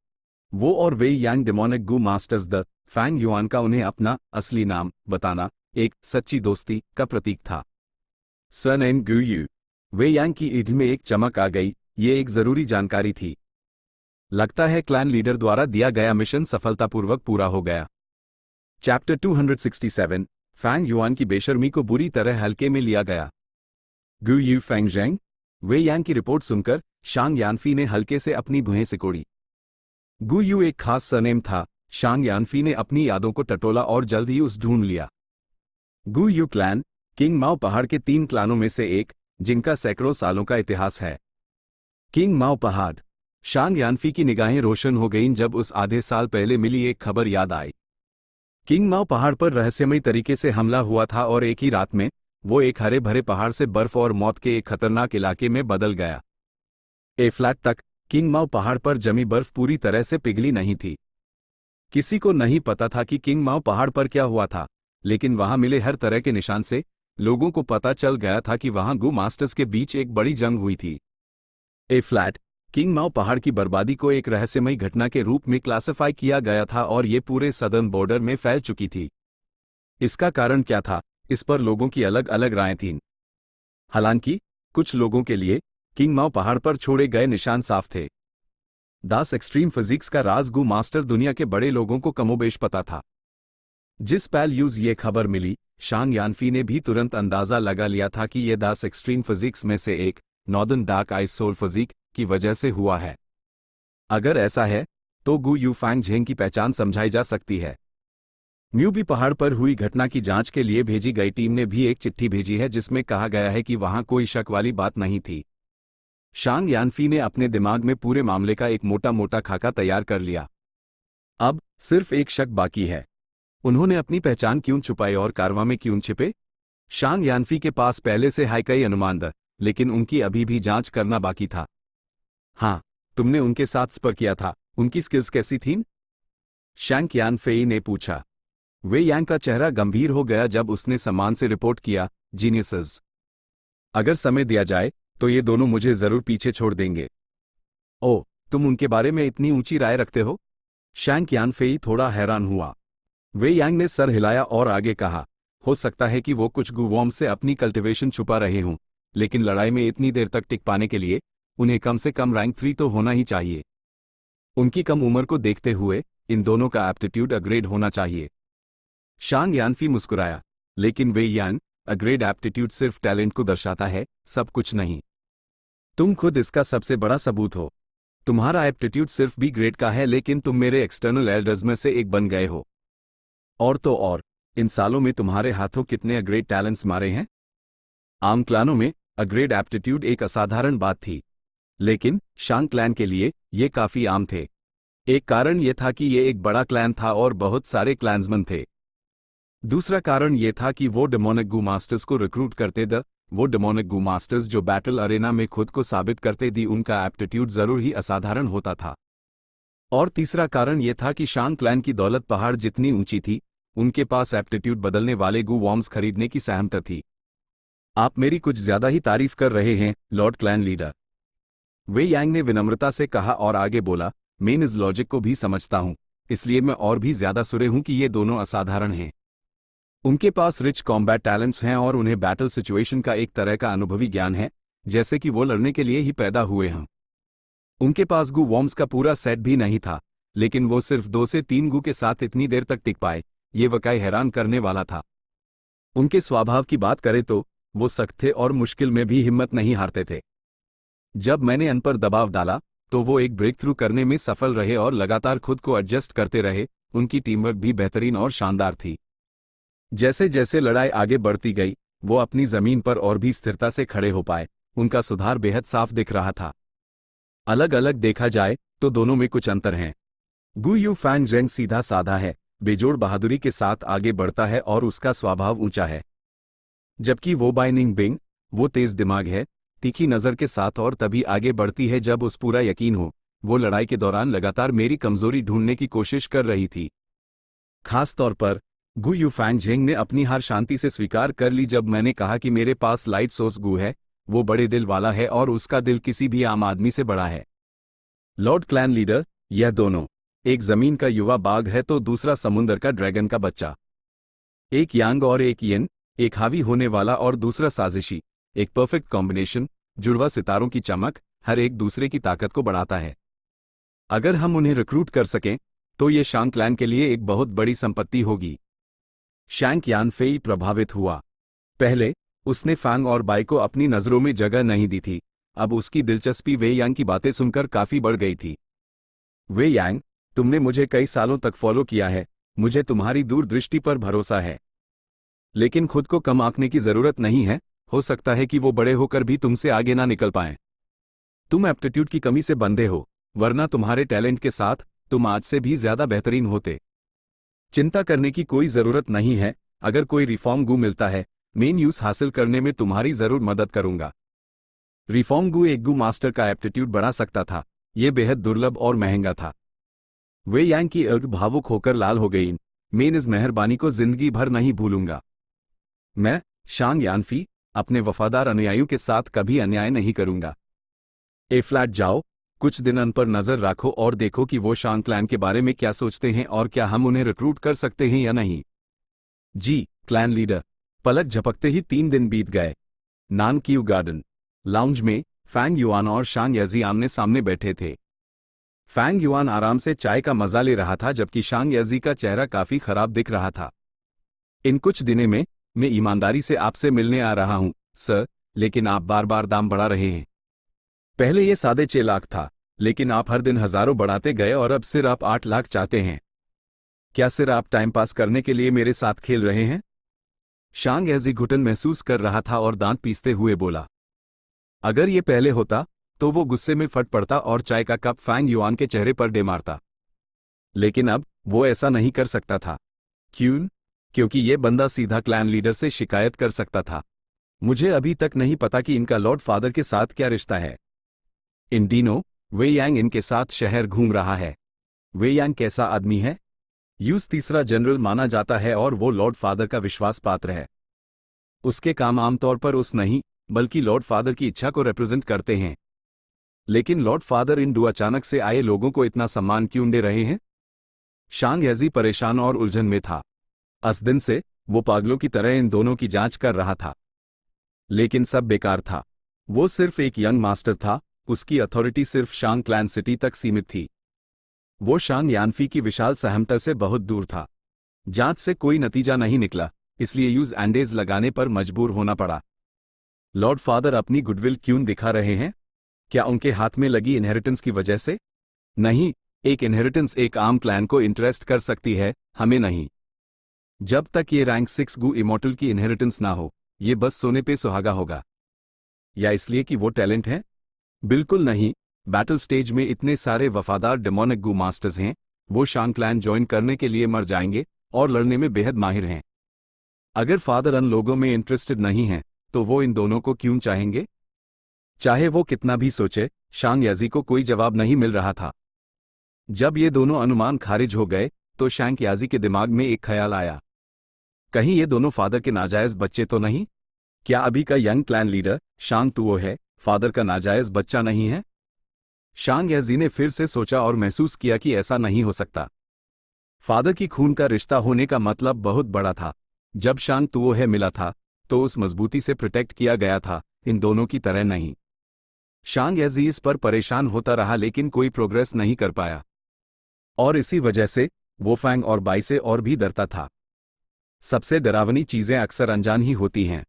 वो और वे यांग डेमोनिक गू मास्टर्स द फैंग युआन का उन्हें अपना असली नाम बताना एक सच्ची दोस्ती का प्रतीक था। Surname goo you. वे यांग की ईद में एक चमक आ गई, ये एक जरूरी जानकारी थी। लगता है क्लैन लीडर द्वारा दिया गया मिशन सफलतापूर्वक पूरा हो गया। चैप्टर 267, फैंग युआन की बेशर्मी को बुरी तरह हल्के में लिया गया। गू यू फैंग जेंग। वे यांग की रिपोर्ट सुनकर शांग यानफी ने हल्के से अपनी भुहें सिकोड़ी। गू यू एक खास सरनेम था। शांग यानफी ने अपनी यादों को टटोला और जल्द ही उस ढूंढ लिया। गू यू क्लैन किंग माओ पहाड़ के 3 क्लानों में से एक, जिनका सैकड़ों सालों का इतिहास है। किंग माओ पहाड़। शांग यानफी की निगाहें रोशन हो गईं जब उस आधे साल पहले मिली एक खबर याद आई। किंग माओ पहाड़ पर रहस्यमयी तरीके से हमला हुआ था और एक ही रात में वो एक हरे भरे पहाड़ से बर्फ और मौत के एक खतरनाक इलाके में बदल गया। फ्लैट तक किंग माओ पहाड़ पर जमी बर्फ पूरी तरह से पिघली नहीं थी। किसी को नहीं पता था कि किंग माओ पहाड़ पर क्या हुआ था, लेकिन वहां मिले हर तरह के निशान से लोगों को पता चल गया था कि वहां गू मास्टर्स के बीच एक बड़ी जंग हुई थी। फ्लैट किंग माओ पहाड़ की बर्बादी को एक रहस्यमयी घटना के रूप में क्लासिफाई किया गया था और ये पूरे सदर्न बॉर्डर में फैल चुकी थी। इसका कारण क्या था, इस पर लोगों की अलग अलग रायें थीं। हालांकि कुछ लोगों के लिए किंग माओ पहाड़ पर छोड़े गए निशान साफ थे। दास एक्सट्रीम फिजिक्स का राज गू मास्टर दुनिया के बड़े लोगों को कमोबेश पता था। जिस पल यूज ये खबर मिली, शांग यानफी ने भी तुरंत अंदाजा लगा लिया था कि यह दास एक्सट्रीम फिजिक्स में से एक, northern dark ice soul physique की वजह से हुआ है। अगर ऐसा है तो गू यू फैंग झेंग की पहचान समझाई जा सकती है। म्यूबी पहाड़ पर हुई घटना की जांच के लिए भेजी गई टीम ने भी एक चिट्ठी भेजी है जिसमें कहा गया है कि वहां कोई शक वाली बात नहीं थी। शांग यानफी ने अपने दिमाग में पूरे मामले का एक मोटा मोटा खाका तैयार कर लिया। अब सिर्फ एक शक बाकी है, उन्होंने अपनी पहचान क्यों छुपाई और कारवां में क्यों छिपे? शांग यानफी के पास पहले से है कई अनुमान थे, लेकिन उनकी अभी भी जांच करना बाकी था। हाँ, तुमने उनके साथ स्पर किया था, उनकी स्किल्स कैसी थीं? शैंग यानफेई ने पूछा। वे यांग का चेहरा गंभीर हो गया जब उसने सम्मान से रिपोर्ट किया, जीनियसेस। अगर समय दिया जाए तो ये दोनों मुझे जरूर पीछे छोड़ देंगे। ओह, तुम उनके बारे में इतनी ऊंची राय रखते हो? शैंग यानफेई थोड़ा हैरान हुआ। वे यांग ने सर हिलाया और आगे कहा, हो सकता है कि वो कुछ गुवॉर्म से अपनी कल्टीवेशन छुपा रहे हों, लेकिन लड़ाई में इतनी देर तक टिक पाने के लिए उन्हें कम से कम रैंक 3 तो होना ही चाहिए। उनकी कम उम्र को देखते हुए इन दोनों का एप्टीट्यूड अग्रेड होना चाहिए। शांग यानफी मुस्कुराया, लेकिन वे यांग, अग्रेड एप्टीट्यूड सिर्फ टैलेंट को दर्शाता है, सब कुछ नहीं। तुम खुद इसका सबसे बड़ा सबूत हो। तुम्हारा एप्टीट्यूड सिर्फ बी ग्रेड का है, लेकिन तुम मेरे एक्सटर्नल एल्डर्स में से एक बन गए हो। और तो और, इन सालों में तुम्हारे हाथों कितने अग्रेड टैलेंट्स मारे हैं? आम क्लानों में अग्रेड एप्टीट्यूड एक असाधारण बात थी, लेकिन शांग क्लैन के लिए ये काफी आम थे। एक कारण ये था कि ये एक बड़ा क्लैन था और बहुत सारे क्लैन्समैन थे। दूसरा कारण ये था कि वो डेमोनिक गू मास्टर्स को रिक्रूट करते थे। वो डेमोनिक गू मास्टर्स जो बैटल अरेना में खुद को साबित करते दी, उनका एप्टीट्यूड जरूर ही असाधारण होता था। और तीसरा कारण यह था कि शांग क्लैन की दौलत पहाड़ जितनी ऊंची थी, उनके पास एप्टीट्यूड बदलने वाले गू वॉर्म्स खरीदने की सहमत थी। आप मेरी कुछ ज्यादा ही तारीफ कर रहे हैं, लॉर्ड क्लैन लीडर, वे यांग ने विनम्रता से कहा और आगे बोला, मैं इस लॉजिक को भी समझता हूं, इसलिए मैं और भी ज्यादा सुरे हूं कि ये दोनों असाधारण हैं। उनके पास रिच कॉम्बैट टैलेंट्स हैं और उन्हें बैटल सिचुएशन का एक तरह का अनुभवी ज्ञान है, जैसे कि वो लड़ने के लिए ही पैदा हुए हैं। उनके पास गू वॉर्म्स का पूरा सेट भी नहीं था, लेकिन वो सिर्फ 2 से 3 गू के साथ इतनी देर तक टिक पाए, ये वाकई हैरान करने वाला था। उनके स्वभाव की बात करें तो वो सख्त थे और मुश्किल में भी हिम्मत नहीं हारते थे। जब मैंने उन पर दबाव डाला तो वो एक ब्रेक थ्रू करने में सफल रहे और लगातार खुद को एडजस्ट करते रहे। उनकी टीमवर्क भी बेहतरीन और शानदार थी। जैसे जैसे लड़ाई आगे बढ़ती गई, वो अपनी जमीन पर और भी स्थिरता से खड़े हो पाए। उनका सुधार बेहद साफ दिख रहा था। अलग अलग देखा जाए तो दोनों में कुछ अंतर हैं। गु यू फैंग जेंग सीधा साधा है, बेजोड़ बहादुरी के साथ आगे बढ़ता है और उसका स्वभाव ऊंचा है, जबकि वो बाई निंग बिंग, वो तेज दिमाग है, तीखी नजर के साथ और तभी आगे बढ़ती है जब उस पूरा यकीन हो। वो लड़ाई के दौरान लगातार मेरी कमजोरी ढूंढने की कोशिश कर रही थी। खास तौर पर गु यू फैंग जेंग ने अपनी हार शांति से स्वीकार कर ली जब मैंने कहा कि मेरे पास लाइट सोर्स गु है। वो बड़े दिल वाला है और उसका दिल किसी भी आम आदमी से बड़ा है। लॉर्ड क्लैन लीडर, यह दोनों, एक जमीन का युवा बाघ है तो दूसरा समुंदर का ड्रैगन का बच्चा। एक यांग और एक यिन, एक हावी होने वाला और दूसरा साजिशी, एक परफेक्ट कॉम्बिनेशन। जुड़वा सितारों की चमक हर एक दूसरे की ताकत को बढ़ाता है। अगर हम उन्हें रिक्रूट कर सकें तो ये शांग क्लैन के लिए एक बहुत बड़ी संपत्ति होगी। शैंग यान फेई प्रभावित हुआ। पहले उसने फैंग और बाई को अपनी नजरों में जगह नहीं दी थी, अब उसकी दिलचस्पी वे यांग की बातें सुनकर काफी बढ़ गई थी। वे यांग, तुमने मुझे कई सालों तक फॉलो किया है, मुझे तुम्हारी दूरदृष्टि पर भरोसा है, लेकिन खुद को कम आंकने की जरूरत नहीं है। हो सकता है कि वो बड़े होकर भी तुमसे आगे ना निकल पाएं। तुम एप्टीट्यूड की कमी से बंधे हो, वरना तुम्हारे टैलेंट के साथ तुम आज से भी ज्यादा बेहतरीन होते। चिंता करने की कोई जरूरत नहीं है। अगर कोई रिफॉर्म गु मिलता है, मेन यूज हासिल करने में तुम्हारी जरूर मदद करूंगा। रिफॉर्म गु एक गु मास्टर का एप्टीट्यूड बढ़ा सकता था। यह बेहद दुर्लभ और महंगा था। वे यांग की आंख भावुक होकर लाल हो गई। मैं इस मेहरबानी को जिंदगी भर नहीं भूलूंगा। मैं, शांग यानफी, अपने वफादार अनुयायियों के साथ कभी अन्याय नहीं करूंगा। ए फ्लैट जाओ, कुछ दिन उन पर नजर रखो और देखो कि वो शांग क्लैन के बारे में क्या सोचते हैं और क्या हम उन्हें रिक्रूट कर सकते हैं या नहीं। जी, क्लैन लीडर। पलक झपकते ही 3 दिन बीत गए। नान क्यू गार्डन लाउंज में फैंग युआन और शांग याजी आमने सामने बैठे थे। फैंग युआन आराम से चाय का मजा ले रहा था, जबकि शांग याजी का चेहरा काफी खराब दिख रहा था। इन कुछ दिनों में मैं ईमानदारी से आपसे मिलने आ रहा हूं, सर, लेकिन आप बार बार दाम बढ़ा रहे हैं। पहले ये साढ़े 6 लाख था, लेकिन आप हर दिन हजारों बढ़ाते गए और अब सिर्फ आप 8 लाख चाहते हैं। क्या सिर्फ आप टाइम पास करने के लिए मेरे साथ खेल रहे हैं? शांग याजी घुटन महसूस कर रहा था और दांत पीसते हुए बोला। अगर ये पहले होता तो वो गुस्से में फट पड़ता और चाय का कप फैंग युआन के चेहरे पर दे मारता, लेकिन अब वो ऐसा नहीं कर सकता था। क्यों? क्योंकि ये बंदा सीधा क्लैन लीडर से शिकायत कर सकता था। मुझे अभी तक नहीं पता कि इनका लॉर्ड फादर के साथ क्या रिश्ता है। इन दिनों वे यांग इनके साथ शहर घूम रहा है। वे यांग कैसा आदमी है? यूज तीसरा जनरल माना जाता है और वो लॉर्ड फादर का विश्वास पात्र है। उसके काम आमतौर पर उस नहीं बल्कि लॉर्ड फादर की इच्छा को रिप्रेजेंट करते हैं। लेकिन लॉर्ड फादर इन 2 अचानक से आए लोगों को इतना सम्मान क्यों दे रहे हैं? शांग याजी परेशान और उलझन में था। उस दिन से वो पागलों की तरह इन दोनों की जांच कर रहा था, लेकिन सब बेकार था। वो सिर्फ एक यंग मास्टर था, उसकी अथॉरिटी सिर्फ शांग क्लैन सिटी तक सीमित थी। वो शांग यानफी की विशाल सहमता से बहुत दूर था। जांच से कोई नतीजा नहीं निकला, इसलिए यूज एंडेज लगाने पर मजबूर होना पड़ा। लॉर्ड फादर अपनी गुडविल क्यों दिखा रहे हैं? क्या उनके हाथ में लगी इनहेरिटेंस की वजह से? नहीं, एक इनहेरिटेंस एक आम क्लैन को इंटरेस्ट कर सकती है, हमें नहीं। जब तक ये रैंक 6 गु इमॉर्टल की इनहेरिटेंस ना हो, ये बस सोने पे सुहागा होगा। या इसलिए कि वो टैलेंट है? बिल्कुल नहीं। बैटल स्टेज में इतने सारे वफादार डेमोनिक गु मास्टर्स हैं, वो शांग क्लैन ज्वाइन करने के लिए मर जाएंगे और लड़ने में बेहद माहिर हैं। अगर फादर उन लोगों में इंटरेस्टेड नहीं हैं, तो वो इन दोनों को क्यों चाहेंगे? चाहे वो कितना भी सोचे, शांग याजी को कोई जवाब नहीं मिल रहा था। जब ये दोनों अनुमान खारिज हो गए तो शांग याजी के दिमाग में एक ख्याल आया, कहीं ये दोनों फादर के नाजायज बच्चे तो नहीं? क्या अभी का यंग क्लैन लीडर शांग तुओ है फादर का नाजायज बच्चा नहीं है? शांग याजी ने फिर से सोचा और महसूस किया कि ऐसा नहीं हो सकता। फादर की खून का रिश्ता होने का मतलब बहुत बड़ा था। जब शांग तुओ है मिला था तो उस मजबूती से प्रोटेक्ट किया गया था, इन दोनों की तरह नहीं। शांग याजी इस पर परेशान होता रहा लेकिन कोई प्रोग्रेस नहीं कर पाया, और इसी वजह से वो फैंग और बाई से और भी डरता था। सबसे डरावनी चीजें अक्सर अनजान ही होती हैं।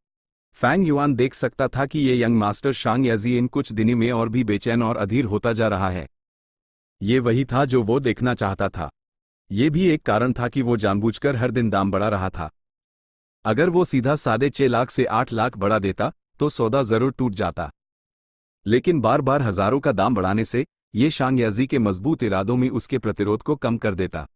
फैंग युआन देख सकता था कि ये यंग मास्टर शांग याजी इन कुछ दिनों में और भी बेचैन और अधीर होता जा रहा है। ये वही था जो वो देखना चाहता था। ये भी एक कारण था कि वो जानबूझकर हर दिन दाम बढ़ा रहा था। अगर वो सीधा 6.5 लाख से 8 लाख बढ़ा देता तो सौदा जरूर टूट जाता, लेकिन बार बार हजारों का दाम बढ़ाने से ये शांग याजी के मजबूत इरादों में उसके प्रतिरोध को कम कर देता।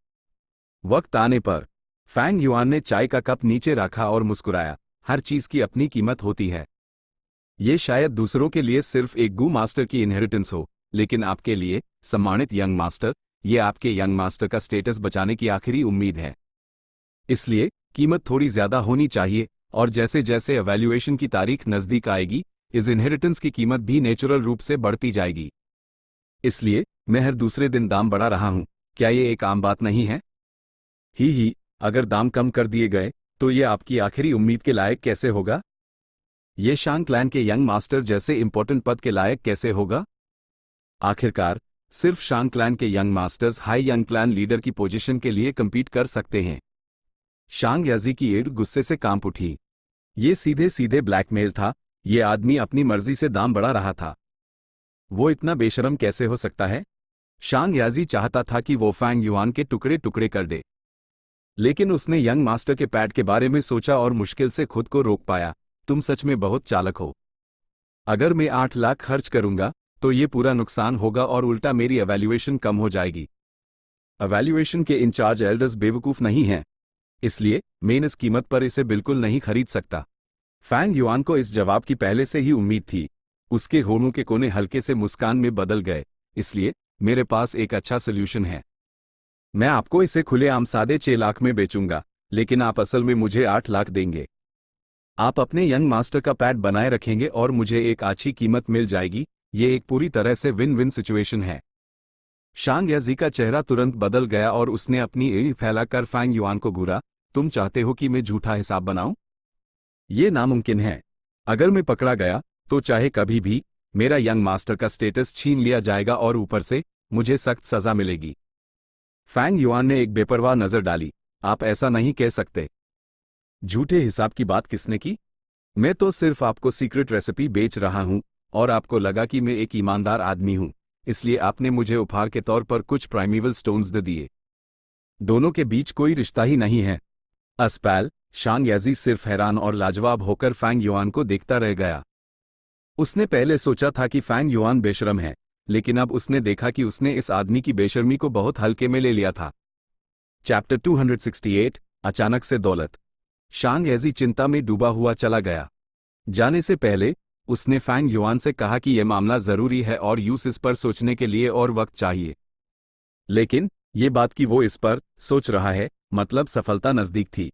वक्त आने पर फैंग युआन ने चाय का कप नीचे रखा और मुस्कुराया। हर चीज की अपनी कीमत होती है। ये शायद दूसरों के लिए सिर्फ एक गू मास्टर की इनहेरिटेंस हो, लेकिन आपके लिए, सम्मानित यंग मास्टर, ये आपके यंग मास्टर का स्टेटस बचाने की आखिरी उम्मीद है। इसलिए कीमत थोड़ी ज्यादा होनी चाहिए, और जैसे जैसे एवैल्यूएशन की तारीख नजदीक आएगी इस इनहेरिटेंस की कीमत भी नेचुरल रूप से बढ़ती जाएगी। इसलिए मैं हर दूसरे दिन दाम बढ़ा रहा हूं। क्या ये एक आम बात नहीं है? ही, अगर दाम कम कर दिए गए तो ये आपकी आखिरी उम्मीद के लायक कैसे होगा? ये शांग क्लैन के यंग मास्टर जैसे इंपॉर्टेंट पद के लायक कैसे होगा? आखिरकार सिर्फ शांग क्लैन के young masters high young clan leader की पोजीशन के लिए कम्पीट कर सकते हैं। शांग याजी की एड गुस्से से कांप उठी। ये सीधे सीधे ब्लैकमेल था। ये आदमी अपनी मर्जी से दाम बढ़ा रहा था। वो इतना बेशरम कैसे हो सकता है? शांग याजी चाहता था कि वो फैंग युआन के टुकड़े टुकड़े कर दे, लेकिन उसने यंग मास्टर के पैड के बारे में सोचा और मुश्किल से खुद को रोक पाया। तुम सच में बहुत चालाक हो। अगर मैं 8 लाख खर्च करूंगा तो ये पूरा नुकसान होगा और उल्टा मेरी एवैल्यूएशन कम हो जाएगी। एवैल्यूएशन के इंचार्ज एल्डर्स बेवकूफ नहीं हैं, इसलिए मैं इस कीमत पर इसे बिल्कुल नहीं खरीद सकता। फैंग युआन को इस जवाब की पहले से ही उम्मीद थी। उसके होठों के कोने हल्के से मुस्कान में बदल गए। इसलिए मेरे पास एक अच्छा सोल्यूशन है। मैं आपको इसे खुलेआम 6.5 लाख में बेचूंगा, लेकिन आप असल में मुझे 8 लाख देंगे। आप अपने यंग मास्टर का पैड बनाए रखेंगे और मुझे एक अच्छी कीमत मिल जाएगी। ये एक पूरी तरह से विन विन सिचुएशन है। शांग याजी का चेहरा तुरंत बदल गया और उसने अपनी एड़ी फैलाकर फैंग युआन को घूरा। तुम चाहते हो कि मैं झूठा हिसाब बनाऊं? ये नामुमकिन है। अगर मैं पकड़ा गया तो चाहे कभी भी मेरा यंग मास्टर का स्टेटस छीन लिया जाएगा और ऊपर से मुझे सख्त सजा मिलेगी। फैंग युआन ने एक बेपरवाह नजर डाली। आप ऐसा नहीं कह सकते। झूठे हिसाब की बात किसने की? मैं तो सिर्फ आपको सीक्रेट रेसिपी बेच रहा हूं, और आपको लगा कि मैं एक ईमानदार आदमी हूं, इसलिए आपने मुझे उपहार के तौर पर कुछ प्राइमेवल स्टोन्स दे दिए। दोनों के बीच कोई रिश्ता ही नहीं है। अस्पैल, शांग याजी सिर्फ हैरान और लाजवाब होकर फैंग युआन को देखता रह गया। उसने पहले सोचा था कि फैंग युआन बेशरम है, लेकिन अब उसने देखा कि उसने इस आदमी की बेशर्मी को बहुत हल्के में ले लिया था। चैप्टर 268, अचानक से दौलत। शांग याजी चिंता में डूबा हुआ चला गया। जाने से पहले उसने फैंग युआन से कहा कि यह मामला जरूरी है और यूस इस पर सोचने के लिए और वक्त चाहिए। लेकिन ये बात कि वो इस पर सोच रहा है, मतलब सफलता नजदीक थी।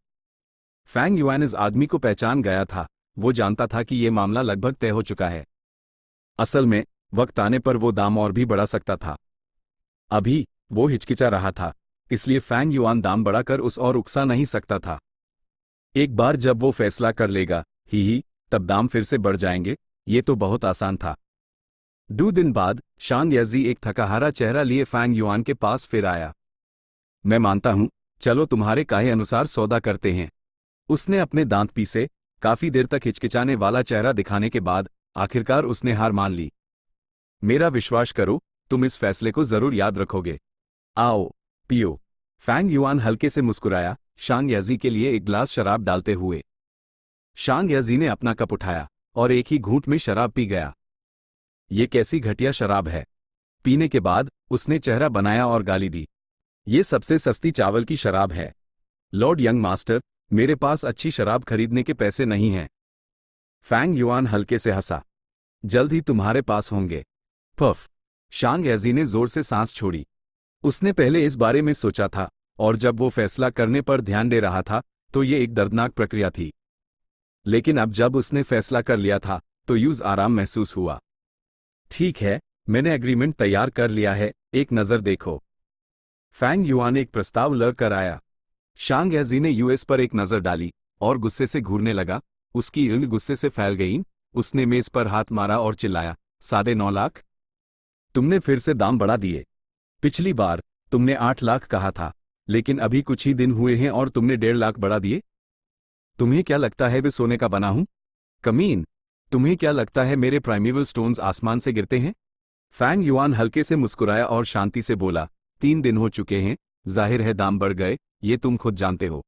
फैंग युआन इस आदमी को पहचान गया था। वो जानता था कि यह मामला लगभग तय हो चुका है। असल में वक्त आने पर वो दाम और भी बढ़ा सकता था। अभी वो हिचकिचा रहा था, इसलिए फैंग युआन दाम बढ़ाकर उस और उकसा नहीं सकता था। एक बार जब वो फैसला कर लेगा, ही तब दाम फिर से बढ़ जाएंगे। ये तो बहुत आसान था। 2 दिन बाद शांग याजी एक थकाहारा चेहरा लिए फैंग युआन के पास फिर आया। मैं मानता हूं, चलो तुम्हारे कहे अनुसार सौदा करते हैं। उसने अपने दांत पीसे। काफी देर तक हिचकिचाने वाला चेहरा दिखाने के बाद आखिरकार उसने हार मान ली। मेरा विश्वास करो, तुम इस फैसले को जरूर याद रखोगे। आओ पियो। फैंग युआन हल्के से मुस्कुराया, शांग याजी के लिए एक गिलास शराब डालते हुए। शांग याजी ने अपना कप उठाया और एक ही घूंट में शराब पी गया। ये कैसी घटिया शराब है। पीने के बाद उसने चेहरा बनाया और गाली दी। ये सबसे सस्ती चावल की शराब है। लॉर्ड यंग मास्टर, मेरे पास अच्छी शराब खरीदने के पैसे नहीं हैं। फैंग युआन हल्के से हंसा। जल्द ही तुम्हारे पास होंगे। पफ। शांग याजी ने जोर से सांस छोड़ी। उसने पहले इस बारे में सोचा था, और जब वो फैसला करने पर ध्यान दे रहा था तो ये एक दर्दनाक प्रक्रिया थी। लेकिन अब जब उसने फैसला कर लिया था तो यूज आराम महसूस हुआ। ठीक है, मैंने एग्रीमेंट तैयार कर लिया है, एक नज़र देखो। फैंग युआन एक प्रस्ताव लेकर आया। शांग याजी ने यूएस पर एक नज़र डाली और गुस्से से घूरने लगा। उसकी ऊँगली गुस्से से फैल गई। उसने मेज पर हाथ मारा और चिल्लाया, 9.5 लाख? तुमने फिर से दाम बढ़ा दिए। पिछली बार तुमने 8 लाख कहा था, लेकिन अभी कुछ ही दिन हुए हैं और तुमने 1.5 लाख बढ़ा दिए। तुम्हें क्या लगता है वे सोने का बना हूं? कमीन, तुम्हें क्या लगता है मेरे प्राइमेवल स्टोन्स आसमान से गिरते हैं? फैंग युआन हल्के से मुस्कुराया और शांति से बोला, 3 दिन हो चुके हैं, जाहिर है दाम बढ़ गए, ये तुम खुद जानते हो।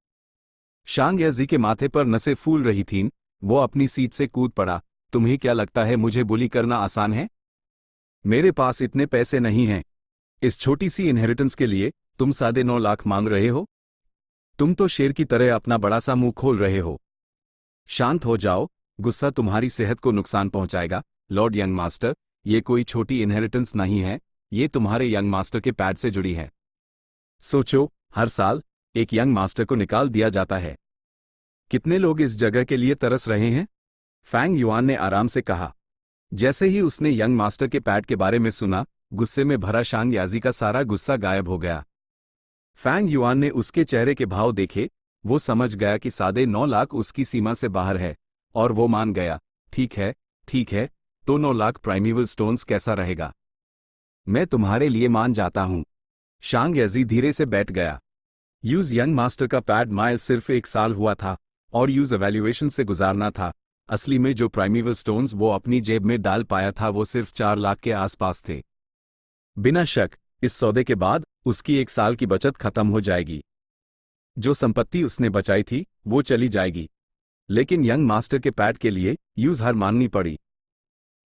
शांग याजी के माथे पर नसें फूल रही थीं। वो अपनी सीट से कूद पड़ा। तुम्हें क्या लगता है मुझे बुली करना आसान है? मेरे पास इतने पैसे नहीं हैं। इस छोटी सी इनहेरिटेंस के लिए तुम 9.5 लाख मांग रहे हो? तुम तो शेर की तरह अपना बड़ा सा मुंह खोल रहे हो। शांत हो जाओ, गुस्सा तुम्हारी सेहत को नुकसान पहुंचाएगा। लॉर्ड यंग मास्टर, ये कोई छोटी इनहेरिटेंस नहीं है, ये तुम्हारे यंग मास्टर के पैड से जुड़ी है। सोचो, हर साल एक यंग मास्टर को निकाल दिया जाता है। कितने लोग इस जगह के लिए तरस रहे हैं? फैंग युआन ने आराम से कहा। जैसे ही उसने यंग मास्टर के पैड के बारे में सुना, गुस्से में भरा शांग याजी का सारा गुस्सा गायब हो गया। फैंग युआन ने उसके चेहरे के भाव देखे। वो समझ गया कि 9.5 लाख उसकी सीमा से बाहर है, और वो मान गया। ठीक है, ठीक है, तो 9 लाख प्राइमेवल स्टोन्स कैसा रहेगा? मैं तुम्हारे लिए मान जाता हूं। शांग याजी धीरे से बैठ गया। यूज यंग मास्टर का पैड माइल सिर्फ 1 साल हुआ था, और यूज एवेल्युएशन से गुजारना था। असली में जो प्राइमेवल स्टोन्स वो अपनी जेब में डाल पाया था वो सिर्फ 4 लाख के आसपास थे। बिना शक, इस सौदे के बाद उसकी 1 साल की बचत खत्म हो जाएगी। जो संपत्ति उसने बचाई थी वो चली जाएगी। लेकिन यंग मास्टर के पैड के लिए यूज हार माननी पड़ी।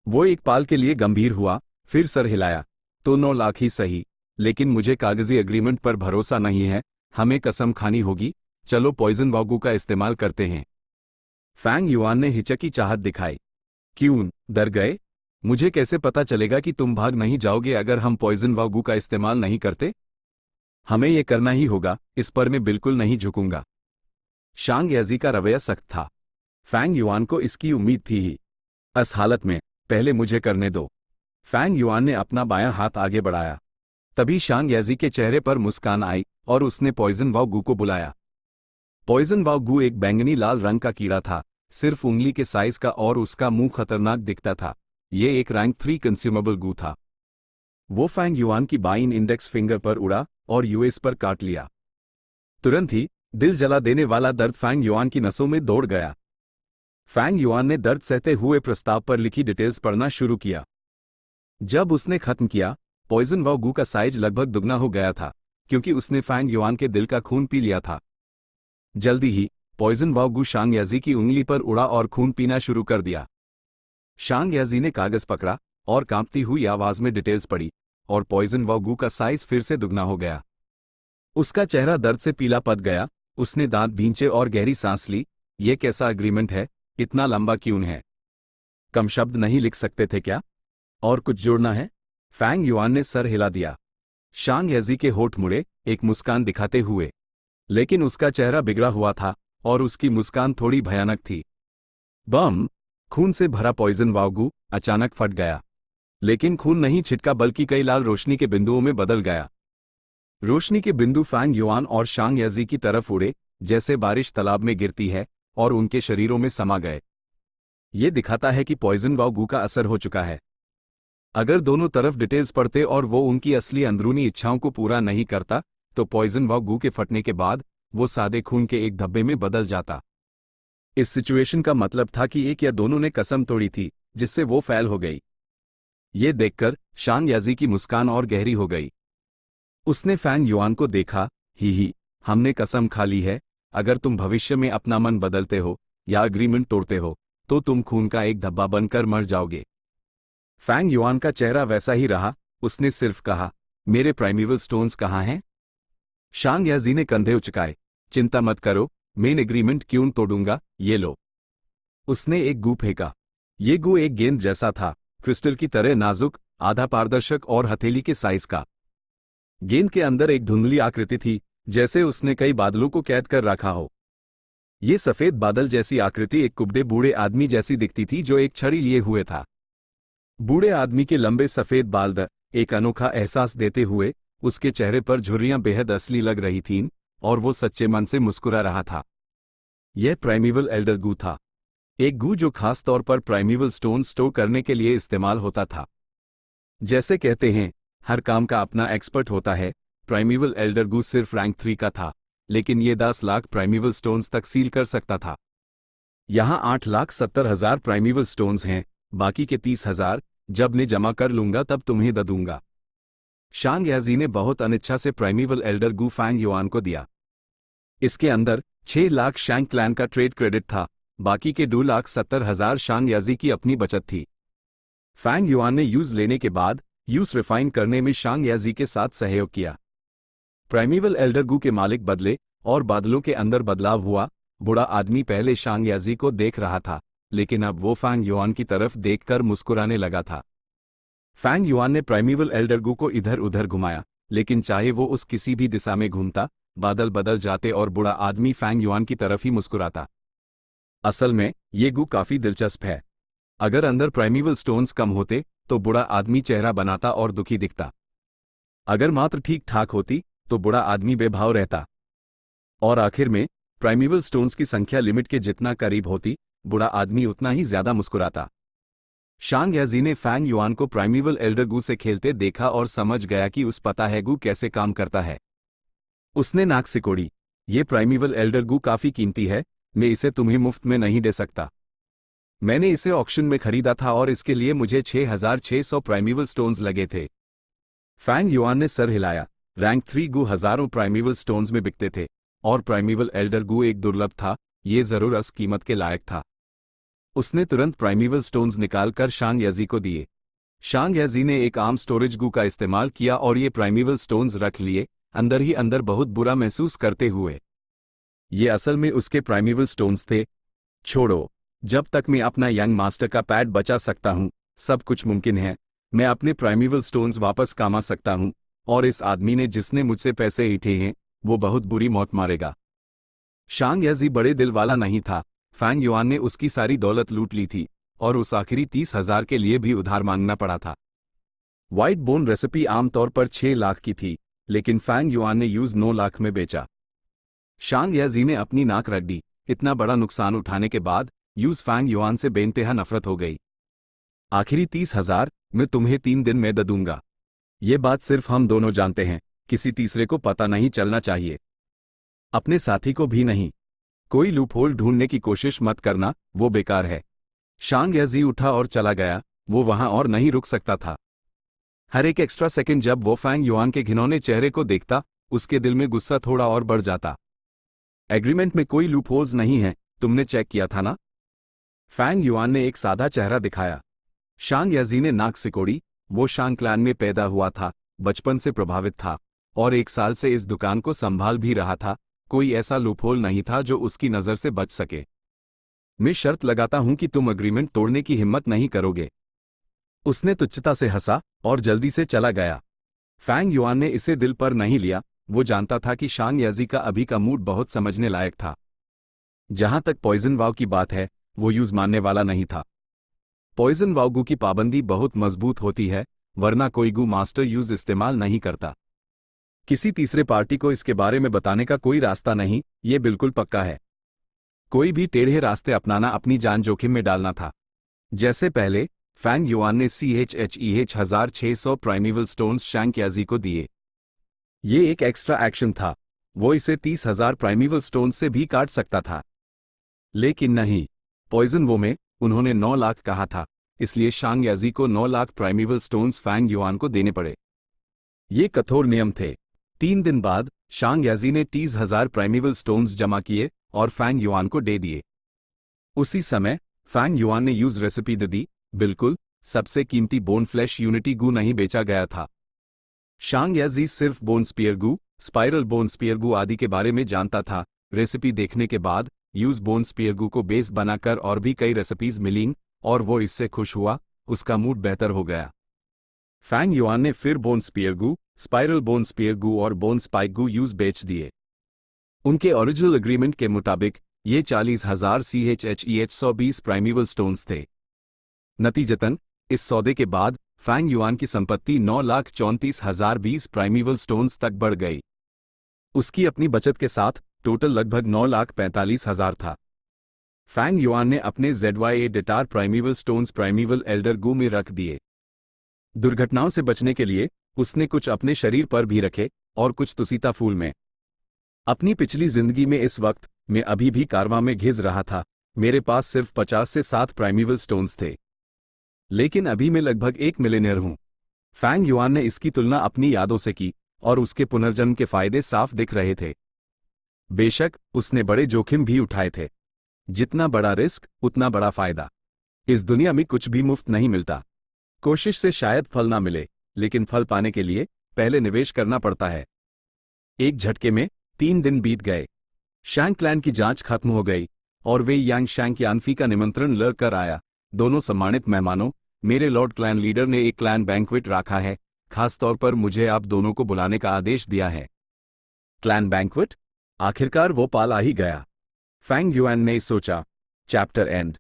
वो एक पाल के लिए गंभीर हुआ, फिर सर हिलाया। तो 9 लाख ही सही, लेकिन मुझे कागजी एग्रीमेंट पर भरोसा नहीं है। हमें कसम खानी होगी। चलो पॉइजन वागू का इस्तेमाल करते हैं। फैंग युआन ने हिचकी चाहत दिखाई। क्यों, डर गए? मुझे कैसे पता चलेगा कि तुम भाग नहीं जाओगे अगर हम पॉइजन वागू का इस्तेमाल नहीं करते? हमें यह करना ही होगा, इस पर मैं बिल्कुल नहीं झुकूंगा। शांग याजी का रवैया सख्त था। फैंग युआन को इसकी उम्मीद थी ही। इस हालत में पहले मुझे करने दो। फैंग युआन ने अपना बायां हाथ आगे बढ़ाया। तभी शांग याजी के चेहरे पर मुस्कान आई और उसने पॉइजन वाव गू को बुलाया। पॉइजन वाव गू एक बैंगनी लाल रंग का कीड़ा था, सिर्फ उंगली के साइज का, और उसका मुंह खतरनाक दिखता था। ये एक रैंक 3 कंज्यूमेबल गू था। वो फैंग युआन की बाइन इंडेक्स फिंगर पर उड़ा और यूएस पर काट लिया। तुरंत ही दिल जला देने वाला दर्द फैंग युआन की नसों में दौड़ गया। फैंग युआन ने दर्द सहते हुए प्रस्ताव पर लिखी डिटेल्स पढ़ना शुरू किया। जब उसने खत्म किया, पॉइजन वाव गू का साइज लगभग दुगना हो गया था, क्योंकि उसने फैंग युआन के दिल का खून पी लिया था। जल्दी ही पॉइजन वाव गू शांग याजी की उंगली पर उड़ा और खून पीना शुरू कर दिया। शांग याजी ने कागज पकड़ा और कांपती हुई आवाज में डिटेल्स पढ़ी, और पॉइजन वाव गू का साइज फिर से दुगना हो गया। उसका चेहरा दर्द से पीला पड़ गया। उसने दांत भींचे और गहरी सांस ली। यह कैसा एग्रीमेंट है? इतना लंबा क्यों है? कम शब्द नहीं लिख सकते थे क्या? और कुछ जोड़ना है? फैंग युआन ने सर हिला दिया। शांग याजी के होठ मुड़े, एक मुस्कान दिखाते हुए। लेकिन उसका चेहरा बिगड़ा हुआ था, और उसकी मुस्कान थोड़ी भयानक थी। बम! खून से भरा पॉइजन वाव गू अचानक फट गया। लेकिन खून नहीं छिटका, बल्कि कई लाल रोशनी के बिंदुओं में बदल गया। रोशनी के बिंदु फैंग युआन और शांग याजी की तरफ उड़े, जैसे बारिश तालाब में गिरती है, और उनके शरीरों में समा गए। ये दिखाता है कि पॉइजन वाव गू का असर हो चुका है। अगर दोनों तरफ डिटेल्स पढ़ते और वो उनकी असली अंदरूनी इच्छाओं को पूरा नहीं करता, तो पॉइजन वाव गू के फटने के बाद वो सादे खून के एक धब्बे में बदल जाता। इस सिचुएशन का मतलब था कि एक या दोनों ने कसम तोड़ी थी, जिससे वो फेल हो गई। ये देखकर शांग याजी की मुस्कान और गहरी हो गई। उसने फैंग युआन को देखा। ही, हमने कसम खा ली है। अगर तुम भविष्य में अपना मन बदलते हो या अग्रीमेंट तोड़ते हो, तो तुम खून का एक धब्बा बनकर मर जाओगे। फैंग युआन का चेहरा वैसा ही रहा। उसने सिर्फ कहा, मेरे प्राइमेवल स्टोन्स कहाँ हैं? शांग याजी ने कंधे उचकाए। चिंता मत करो, मैं एग्रीमेंट क्यों तोड़ूंगा, ये लो। उसने एक गू फेंका। ये गू एक गेंद जैसा था, क्रिस्टल की तरह नाजुक, आधा पारदर्शक और हथेली के साइज का। गेंद के अंदर एक धुंधली आकृति थी, जैसे उसने कई बादलों को कैद कर रखा हो। ये सफेद बादल जैसी आकृति एक कुबड़े बूढ़े आदमी जैसी दिखती थी जो एक छड़ी लिए हुए था। बूढ़े आदमी के लंबे सफेद बाल एक अनोखा एहसास देते हुए उसके चेहरे पर झुर्रियां बेहद असली लग रही थीं और वो सच्चे मन से मुस्कुरा रहा था। यह प्राइमीवल एल्डर गू था, एक गू जो खास तौर पर प्राइमीवल स्टोन स्टोर करने के लिए इस्तेमाल होता था। जैसे कहते हैं, हर काम का अपना एक्सपर्ट होता है। प्राइमीवल एल्डर गू सिर्फ रैंक 3 का था, लेकिन ये 10 लाख प्राइमीवल स्टोन्स तक सील कर सकता था। यहाँ 8,70,000 प्राइमीवल स्टोन्स हैं, बाकी के 30,000 जब ने जमा कर लूंगा तब तुम्हें दे दूंगा। शांग याजी ने बहुत अनिच्छा से प्राइमीवल एल्डर गू फैंग युआन को दिया। इसके अंदर 6 लाख शैंग क्लैन का ट्रेड क्रेडिट था, बाकी के 2,70,000 शांग याजी की अपनी बचत थी। फैंग युआन ने यूज लेने के बाद यूज रिफाइन करने में शांग याजी के साथ सहयोग किया। प्राइमीवल एल्डर गू के मालिक बदले और बादलों के अंदर बदलाव हुआ। बूढ़ा आदमी पहले शांग याजी को देख रहा था, लेकिन अब वो फैंग युआन की तरफ देखकर मुस्कुराने लगा था। फैंग युआन ने प्राइमीवल एल्डर गू को इधर उधर घुमाया, लेकिन चाहे वो उस किसी भी दिशा में घूमता, बादल बदल जाते और बूढ़ा आदमी फैंग युआन की तरफ ही मुस्कुराता। असल में ये गू काफी दिलचस्प है। अगर अंदर प्राइमीवल स्टोन्स कम होते तो बूढ़ा आदमी चेहरा बनाता और दुखी दिखता। अगर मात्र ठीक ठाक होती तो बूढ़ा आदमी बेभाव रहता। और आखिर में प्राइमीवल स्टोन्स की संख्या लिमिट के जितना करीब होती, बूढ़ा आदमी उतना ही ज्यादा मुस्कुराता। शांग याजी ने फैंग युआन को प्राइमीवल एल्डर गू से खेलते देखा और समझ गया कि उस पता है गू कैसे काम करता है। उसने नाक सिकोड़ी, ये प्राइमीवल एल्डर गू काफी कीमती है, मैं इसे तुम्हें मुफ्त में नहीं दे सकता। मैंने इसे ऑक्शन में खरीदा था और इसके लिए मुझे 6,600 प्राइमीवल स्टोन्स लगे थे। फैंग युआन ने सर हिलाया। रैंक 3 गू हजारों प्राइमीवल स्टोन्स में बिकते थे और प्राइमीवल एल्डर गू एक दुर्लभ था, ये जरूर अस कीमत के लायक था। उसने तुरंत प्राइमीवल स्टोन्स निकालकर शांग याजी को दिए। शांग याजी ने एक आम स्टोरेज गू का इस्तेमाल किया और ये प्राइमीवल स्टोन्स रख लिए, अंदर ही अंदर बहुत बुरा महसूस करते हुए। ये असल में उसके प्राइमीवल स्टोन्स थे। छोड़ो, जब तक मैं अपना यंग मास्टर का पैड बचा सकता हूँ, सब कुछ मुमकिन है। मैं अपने प्राइमीवल स्टोन्स वापस कमा सकता हूँ, और इस आदमी ने जिसने मुझसे पैसे ईटे हैं, वो बहुत बुरी मौत मारेगा। शांग याजी बड़े दिल वाला नहीं था। फैंग युआन ने उसकी सारी दौलत लूट ली थी और उस आखिरी 30,000 के लिए भी उधार मांगना पड़ा था। व्हाइट बोन रेसिपी आमतौर पर 6 लाख की थी, लेकिन फैंग युआन ने यूज 9 लाख में बेचा। शांग याजी ने अपनी नाक रख दी। इतना बड़ा नुकसान उठाने के बाद यूज फैंग युआन से बेइंतहा नफरत हो गई। आखिरी 30,000 मैं तुम्हें 3 दिन में दे दूंगा। ये बात सिर्फ हम दोनों जानते हैं, किसी तीसरे को पता नहीं चलना चाहिए, अपने साथी को भी नहीं। कोई लूपहोल ढूंढने की कोशिश मत करना, वो बेकार है। शांग याजी उठा और चला गया। वो वहां और नहीं रुक सकता था। हर एक एक्स्ट्रा सेकंड जब वो फैंग युआन के घिनौने चेहरे को देखता, उसके दिल में गुस्सा थोड़ा और बढ़ जाता। एग्रीमेंट में कोई लूपहोल्स नहीं है, तुमने चेक किया था ना? फैंग युआन ने एक सादा चेहरा दिखाया। शांग याजी ने नाक सिकोड़ी। वो शांग क्लैन में पैदा हुआ था, बचपन से प्रभावित था और 1 साल से इस दुकान को संभाल भी रहा था। कोई ऐसा लूपहोल नहीं था जो उसकी नजर से बच सके। मैं शर्त लगाता हूं कि तुम अग्रीमेंट तोड़ने की हिम्मत नहीं करोगे। उसने तुच्छता से हंसा और जल्दी से चला गया। फैंग युआन ने इसे दिल पर नहीं लिया। वो जानता था कि शांग याजी का अभी का मूड बहुत समझने लायक था। जहां तक पॉइजन वाव की बात है, वो यूज मानने वाला नहीं था। पॉइजन वाव गू की पाबंदी बहुत मजबूत होती है, वरना कोई गू मास्टर यूज इस्तेमाल नहीं करता। किसी तीसरे पार्टी को इसके बारे में बताने का कोई रास्ता नहीं, ये बिल्कुल पक्का है। कोई भी टेढ़े रास्ते अपनाना अपनी जान जोखिम में डालना था। जैसे पहले फैंग युआन ने CHEH 1,600 प्राइमीवल स्टोन्स शांग याजी को दिए। ये एक एक्स्ट्रा एक्शन था। वो इसे 30,000 प्राइमीवल स्टोन्स से भी काट सकता था, लेकिन नहीं। पॉइजन वो में उन्होंने 9 लाख कहा था, इसलिए शांग याजी को 9 लाख प्राइमीवल स्टोन्स फैंग युआन को देने पड़े। ये कठोर नियम थे। 3 दिन बाद शांग याजी ने 30,000 प्राइमीवल स्टोन्स जमा किए और फैंग युआन को दे दिए। उसी समय फैंग युआन ने यूज रेसिपी दे दी। बिल्कुल, सबसे कीमती बोन फ्लैश यूनिटी गू नहीं बेचा गया था। शांग याजी सिर्फ बोन स्पीयर गू, स्पाइरल बोन स्पीयर गू आदि के बारे में जानता था। रेसिपी देखने के बाद यूज बोन स्पीयर गू को बेस बनाकर और भी कई रेसिपीज मिलीं और वो इससे खुश हुआ। उसका मूड बेहतर हो गया। फैंग युआन ने फिर बोन स्पीयर गू, स्पाइरल बोन स्पीयर गू और बोन स्पाइक गू यूज बेच दिए। उनके ओरिजिनल एग्रीमेंट के मुताबिक ये 40,000 CHEH 120 प्राइमेवल स्टोन्स थे। नतीजतन इस सौदे के बाद फैंग युआन की संपत्ति 9,34,020 प्राइमेवल स्टोन्स तक बढ़ गई। उसकी अपनी बचत के साथ टोटल लगभग 9,45,000 था। फैंग युआन ने अपने ZYA डेटार प्राइमेवल स्टोन्स प्राइमेवल एल्डर गू में रख दिए। दुर्घटनाओं से बचने के लिए उसने कुछ अपने शरीर पर भी रखे और कुछ तुसीता फूल में। अपनी पिछली जिंदगी में इस वक्त मैं अभी भी कारवां में घिस रहा था। मेरे पास सिर्फ 50 से 7 प्राइमेवल स्टोन्स थे, लेकिन अभी मैं लगभग 1 मिलियनेयर हूं। फैंग युआन ने इसकी तुलना अपनी यादों से की और उसके पुनर्जन्म के फायदे साफ दिख रहे थे। बेशक उसने बड़े जोखिम भी उठाए थे। जितना बड़ा रिस्क उतना बड़ा फायदा। इस दुनिया में कुछ भी मुफ्त नहीं मिलता। कोशिश से शायद फल ना मिले, लेकिन फल पाने के लिए पहले निवेश करना पड़ता है। एक झटके में 3 दिन बीत गए। शैंग क्लैन की जांच खत्म हो गई और वे यांग शैंग यानफी का निमंत्रण लेकर आया। दोनों सम्मानित मेहमानों, मेरे लॉर्ड क्लैन लीडर ने एक क्लैन बैंक्वेट रखा है। खास तौर पर मुझे आप दोनों को बुलाने का आदेश दिया है। Clan banquet? आखिरकार वो पाल आ ही गया। फैंग युआन ने सोचा। Chapter and.